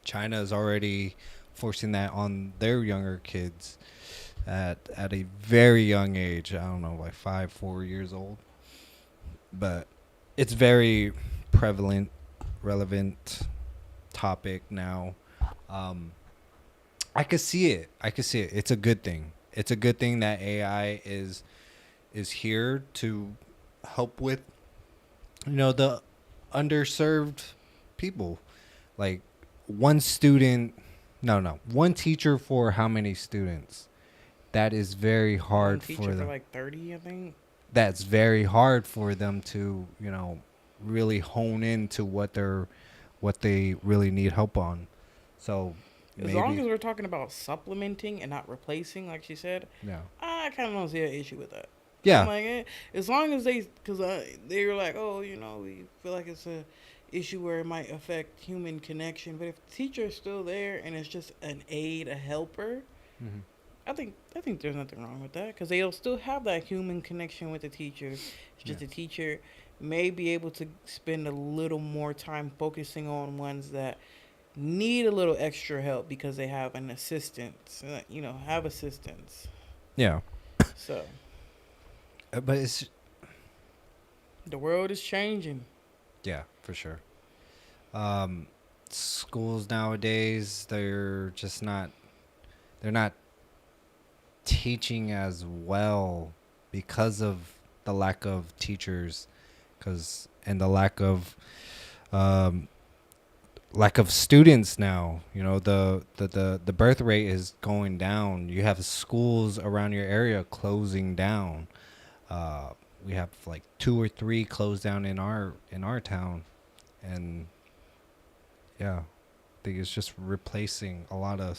China is already forcing that on their younger kids at a very young age. I don't know, like 4 years old. But it's very prevalent, relevant topic now. Um, I could see it. It's a good thing. It's a good thing that AI is here to help with, the underserved people. Like one student, no, one teacher for how many students? That is very One hard teacher for for them. like 30, I think. That's very hard for them to, really hone into what they really need help on. So As long as maybe, we're talking about supplementing and not replacing, like she said, yeah, I kind of don't see an issue with that. I'm yeah, like, as long as because they were like, oh, we feel like it's a issue where it might affect human connection. But if the teacher is still there and it's just an aid, a helper, hmm I think there's nothing wrong with that because they'll still have that human connection with the teacher. It's yeah, just the teacher may be able to spend a little more time focusing on ones that need a little extra help because they have an assistant, have assistants. yeah. So But it's the world is changing. yeah, for sure. Um, Schools nowadays, they're not teaching as well because of the lack of teachers, and the um, lack of students now. The birth rate is going down. You have schools around your area closing down. We have like 2 or 3 closed down in our town, and yeah, I think it's just replacing a lot of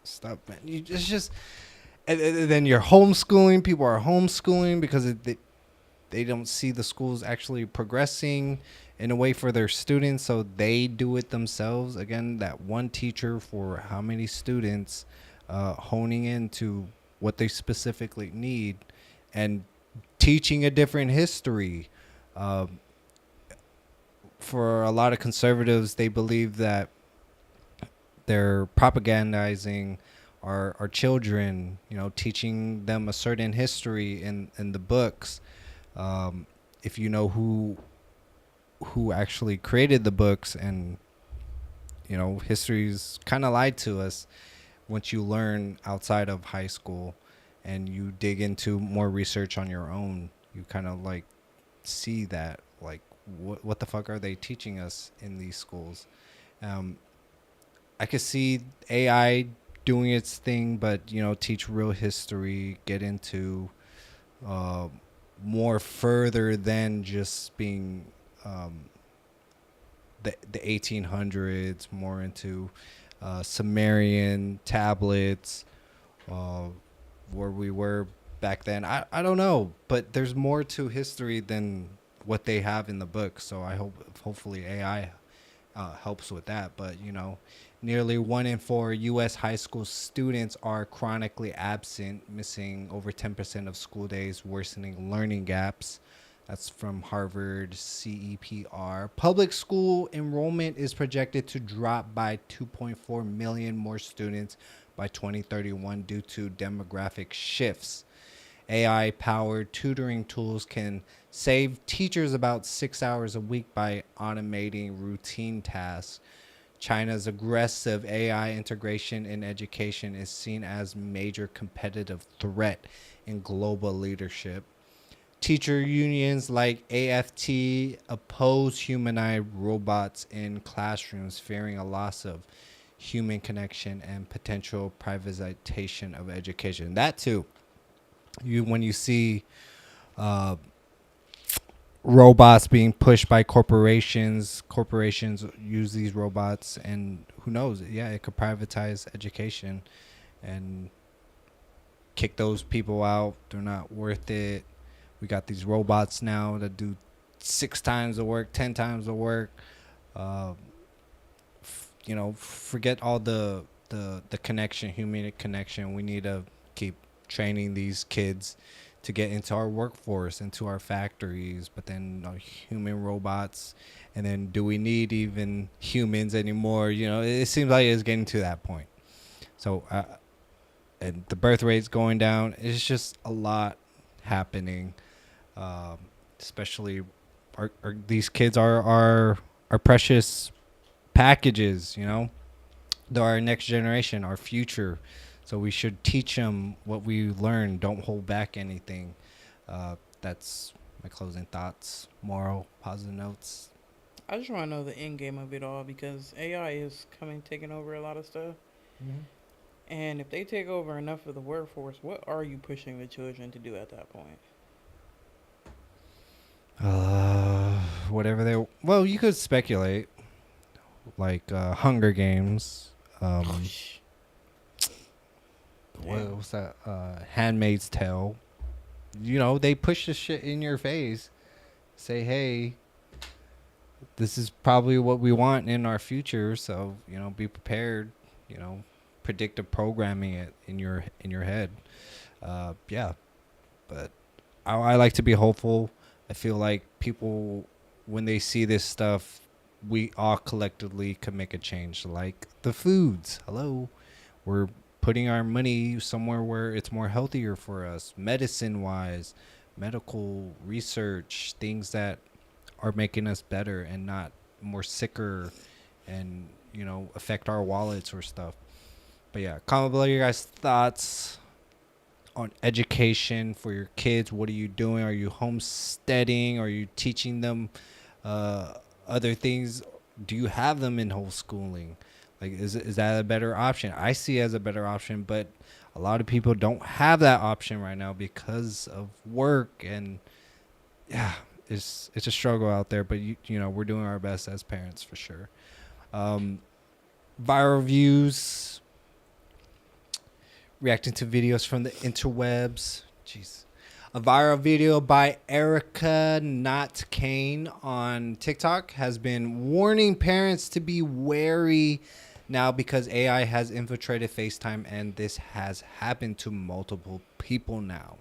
stuff. Man, it's just, and then you're homeschooling. People are homeschooling because they don't see the schools actually progressing in a way for their students, so they do it themselves. Again, that one teacher for how many students, honing into what they specifically need, and teaching a different history. Um, for a lot of conservatives, they believe that they're propagandizing our children, teaching them a certain history in the books. If you know who actually created the books, and history's kind of lied to us. Once you learn outside of high school and you dig into more research on your own, you kind of like see that, like, what the fuck are they teaching us in these schools? I could see AI doing its thing, but teach real history, get into uh, more further than just being the 1800s, more into Sumerian tablets, where we were back then. I don't know, but there's more to history than what they have in the book. So hopefully AI helps with that. But nearly 1 in 4 U.S. high school students are chronically absent, missing over 10% of school days, worsening learning gaps. That's from Harvard CEPR. Public school enrollment is projected to drop by 2.4 million more students by 2031 due to demographic shifts. AI-powered tutoring tools can save teachers about 6 hours a week by automating routine tasks. China's aggressive AI integration in education is seen as a major competitive threat in global leadership. Teacher unions like AFT oppose humanoid robots in classrooms, fearing a loss of human connection and potential privatization of education. That too, when you see robots being pushed by corporations use these robots, and who knows? Yeah, it could privatize education and kick those people out. They're not worth it. We got these robots now that do 6 times the work, 10 times the work. forget all the connection, human connection. We need to keep training these kids to get into our workforce, into our factories, but then human robots. And then do we need even humans anymore? It seems like it's getting to that point. So, and the birth rate's going down. It's just a lot happening. Especially these kids are our precious packages, They're our next generation, our future. So we should teach them what we learned. Don't hold back anything. That's my closing thoughts, moral, positive notes. I just want to know the end game of it all, because AI is taking over a lot of stuff. Mm-hmm. And if they take over enough of the workforce, what are you pushing the children to do at that point? Whatever well, you could speculate, like Hunger Games. What's that? Handmaid's Tale. They push this shit in your face. Say, hey, this is probably what we want in our future. So, be prepared. Predictive programming it in your head. Yeah. But I like to be hopeful. I feel like people, when they see this stuff, we all collectively can make a change. Like the foods. Hello. We're putting our money somewhere where it's more healthier for us, medicine-wise, medical research, things that are making us better and not more sicker and, affect our wallets or stuff. But yeah, comment below your guys' thoughts on education for your kids. What are you doing? Are you homesteading? Are you teaching them other things? Do you have them in homeschooling? Like, is that a better option? I see it as a better option, but a lot of people don't have that option right now because of work, and yeah, it's a struggle out there. But we're doing our best as parents for sure. Viral views, reacting to videos from the interwebs. Jeez. A viral video by Erica Not Kane on TikTok has been warning parents to be wary now because AI has infiltrated FaceTime, and this has happened to multiple people now.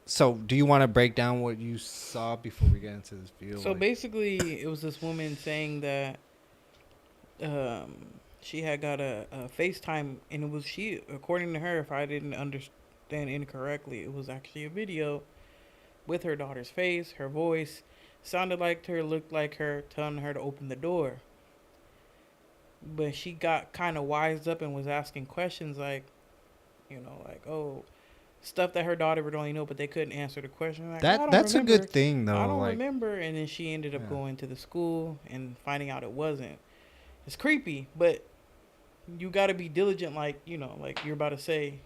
So do you want to break down what you saw before we get into this video? So basically, it was this woman saying that she had got a FaceTime, and it was according to her, if I didn't understand incorrectly, it was actually a video with her daughter's face, her voice, sounded like her, looked like her, telling her to open the door. But she got kind of wised up and was asking questions like, oh, stuff that her daughter would only know, but they couldn't answer the question. Like, that's a good thing, though. I don't remember. And then she ended up going to the school and finding out it wasn't. It's creepy, but you got to be diligent, like you're about to say.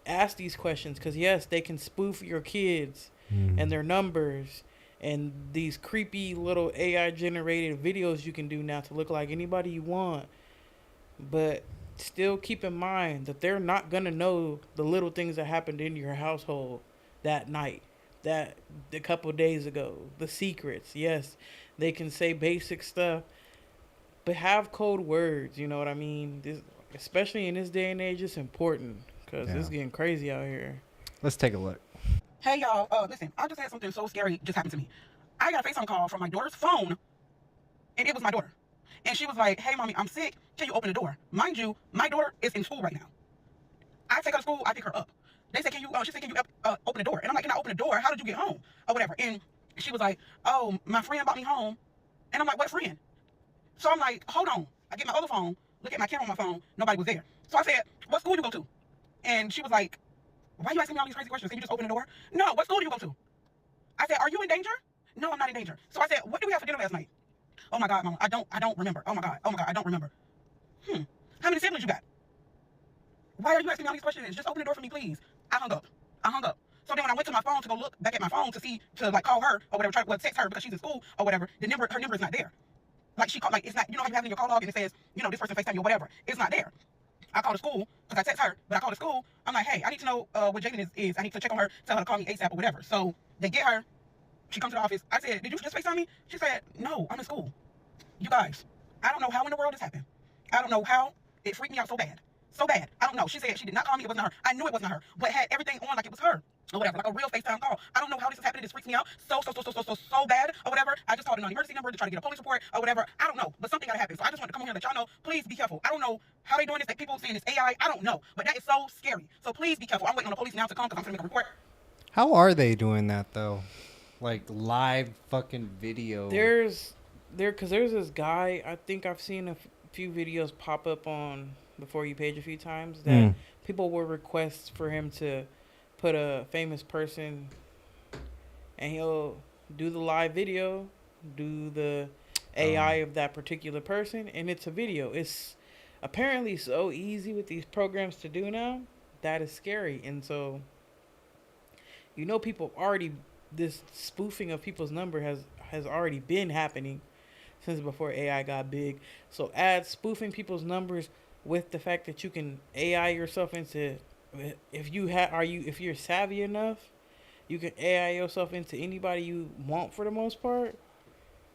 Ask these questions, because yes, they can spoof your kids and their numbers and these creepy little AI generated videos you can do now to look like anybody you want. But still keep in mind that they're not going to know the little things that happened in your household that night, that a couple of days ago, the secrets. Yes, they can say basic stuff, but have code words, you know what I mean? This, especially in this day and age, it's important, because it's getting crazy out here. Let's take a look. Hey, y'all. Listen, I just had something so scary just happen to me. I got a FaceTime call from my daughter's phone, and it was my daughter. And she was like, hey, mommy, I'm sick. Can you open the door? Mind you, my daughter is in school right now. I take her to school. I pick her up. They said, she said, can you open the door? And I'm like, can I open the door? How did you get home? Or whatever. And she was like, oh, my friend brought me home. And I'm like, what friend? So I'm like, hold on. I get my other phone, look at my camera on my phone. Nobody was there. So I said, what school you go to? And she was like, why are you asking me all these crazy questions? Can you just open the door? No, what school do you go to? I said, are you in danger? No, I'm not in danger. So I said, what did we have for dinner last night? Oh my God, Mama, I don't remember. Oh my God, I don't remember. How many siblings you got? Why are you asking me all these questions? Just open the door for me, please. I hung up. So then when I went to my phone to go look back at my phone to like call her or whatever, try to text her because she's in school or whatever, her number is not there. Like she called, like it's not, you know how you have in your call log and it says, this person FaceTime you or whatever. It's not there. I called the school because I text her, but I called the school. I'm like, hey, I need to know what Jaden is. I need to check on her, tell her to call me ASAP or whatever. So they get her. She comes to the office. I said, did you just FaceTime me? She said, no, I'm in school. You guys, I don't know how in the world this happened. I don't know how. It freaked me out so bad. So bad. I don't know. She said she did not call me. It wasn't her. I knew it wasn't her, but had everything on like it was her or whatever, like a real FaceTime call. I don't know how this is happening. This freaks me out so bad or whatever. I just called a non-emergency number to try to get a police report or whatever. I don't know, but something gotta happen. So I just want to come on here and let y'all know, please be careful. I don't know how they doing this. That people saying it's AI. I don't know, but that is so scary. So please be careful. I'm waiting on the police now to come because I'm gonna make a report. How are they doing that though? Like live fucking video. There's this guy. I think I've seen a few videos pop up on the For You page a few times that people will request for him to put a famous person, and he'll do the live video, do the AI of that particular person, and it's a video. It's apparently so easy with these programs to do now. That is scary. And so, people already, this spoofing of people's number has already been happening since before AI got big. So add spoofing people's numbers with the fact that you can AI yourself into, if you're savvy enough, you can AI yourself into anybody you want for the most part.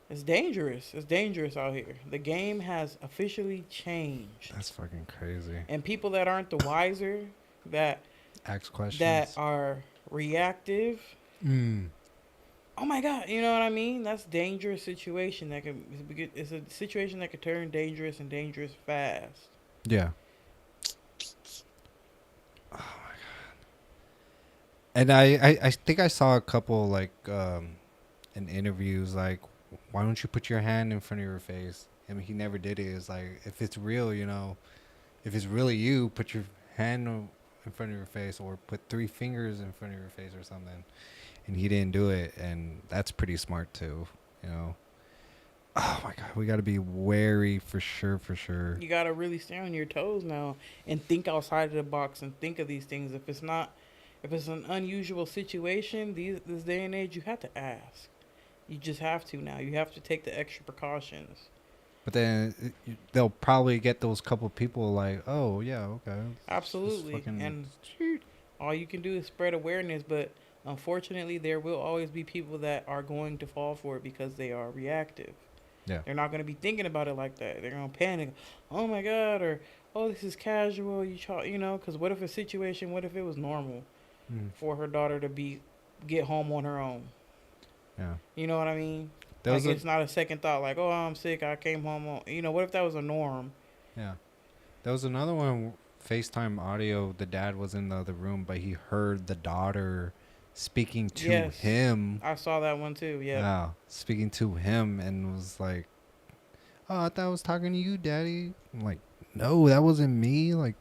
It's dangerous. It's dangerous out here. The game has officially changed. That's fucking crazy. And people that aren't the wiser, that ask questions, that are reactive. Oh my God, you know what I mean? That's a dangerous situation. It's a situation that could turn dangerous and dangerous fast. Yeah. Oh my God. And I think I saw a couple like in interviews like, why don't you put your hand in front of your face? I mean, he never did it. It's like, if it's real, if it's really you, put your hand in front of your face or put 3 fingers in front of your face or something. And he didn't do it, and that's pretty smart too, Oh my God, we got to be wary for sure. You got to really stay on your toes now and think outside of the box and think of these things. If it's an unusual situation, this day and age, you have to ask. You just have to now. You have to take the extra precautions. But then they'll probably get those couple people like, oh yeah, okay. Absolutely, and all you can do is spread awareness, but unfortunately, there will always be people that are going to fall for it because they are reactive. Yeah. They're not going to be thinking about it like that. They're going to panic. Oh, my God. Or, oh, this is casual. Because what if it was normal for her daughter to get home on her own? Yeah. You know what I mean? It's not a second thought like, oh, I'm sick. I came home on. What if that was a norm? Yeah. There was another one, FaceTime audio. The dad was in the other room, but he heard the daughter speaking to him. I saw that one too. Yeah, speaking to him, and was like, oh, I thought I was talking to you, Daddy. I'm like, no, that wasn't me. Like,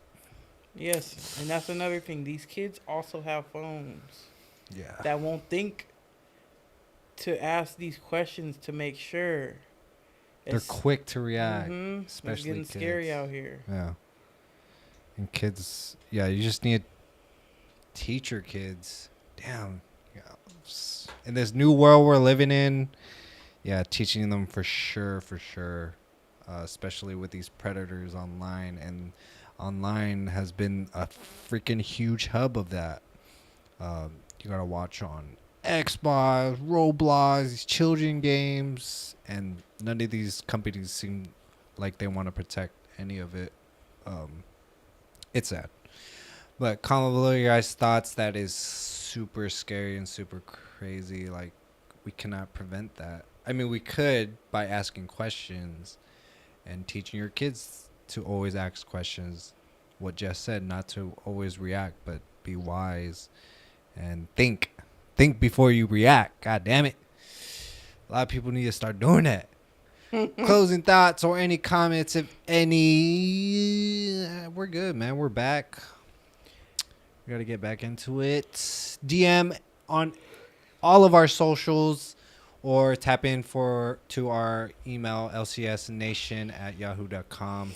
yes, and that's another thing. These kids also have phones. Yeah. That won't think to ask these questions to make sure. They're quick to react, especially it's getting kids. scary out here. Yeah. And kids, you just need to teach your kids. Damn. Yeah. In this new world we're living in, teaching them for sure. Especially with these predators online. And online has been a freaking huge hub of that. You got to watch on Xbox, Roblox, these children games. And none of these companies seem like they want to protect any of it. It's sad. But comment below your guys' thoughts. That is super scary and super crazy. Like, we cannot prevent that. I mean, we could by asking questions and teaching your kids to always ask questions. What Jess said, not to always react, but be wise and think. Think before you react. God damn it. A lot of people need to start doing that. Closing thoughts or any comments, if any. We're good, man. We're back. We got to get back into it. DM on all of our socials or tap in to our email, lcsnation@yahoo.com.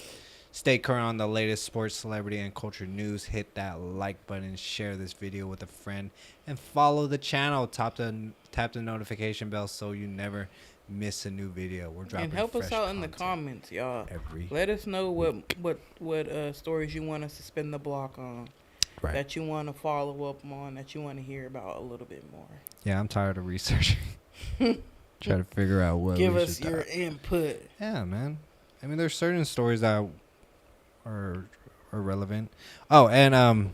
Stay current on the latest sports, celebrity, and culture news. Hit that like button, share this video with a friend, and follow the channel. Tap the notification bell so you never miss a new video. We're dropping and help us out content in the comments, y'all. every Let us know what stories you want us to spin the block on. Right. That you want to follow up on, that you want to hear about a little bit more. Yeah, I'm tired of researching. Try to figure out what Give we us should your talk. input. Yeah, man. I mean, there's certain stories that are relevant. Oh, and I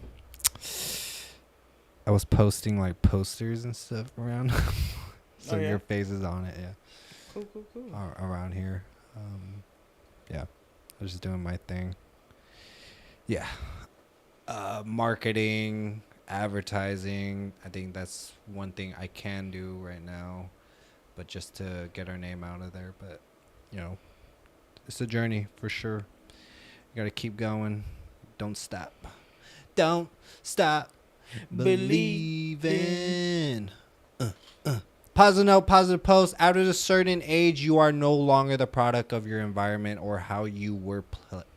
was posting like posters and stuff around, so Oh, yeah? your face is on it. Yeah, Cool. around here. Yeah, I was just doing my thing. Yeah, marketing, advertising. I think that's one thing I can do right now, but just to get our name out of there. But you know, it's a journey for sure. You gotta keep going. Don't stop. Don't stop believing. Positive note, positive post. After a certain age, you are no longer the product of your environment or how you were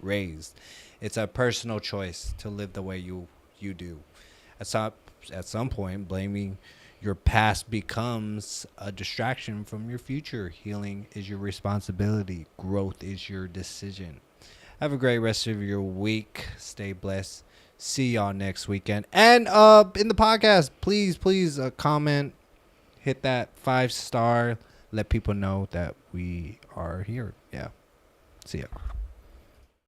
raised. It's a personal choice to live the way you do. At some point, blaming your past becomes a distraction from your future. Healing is your responsibility. Growth is your decision. Have a great rest of your week. Stay blessed. See y'all next weekend. And in the podcast, please comment, hit that 5-star, let people know that we are here. Yeah. See ya.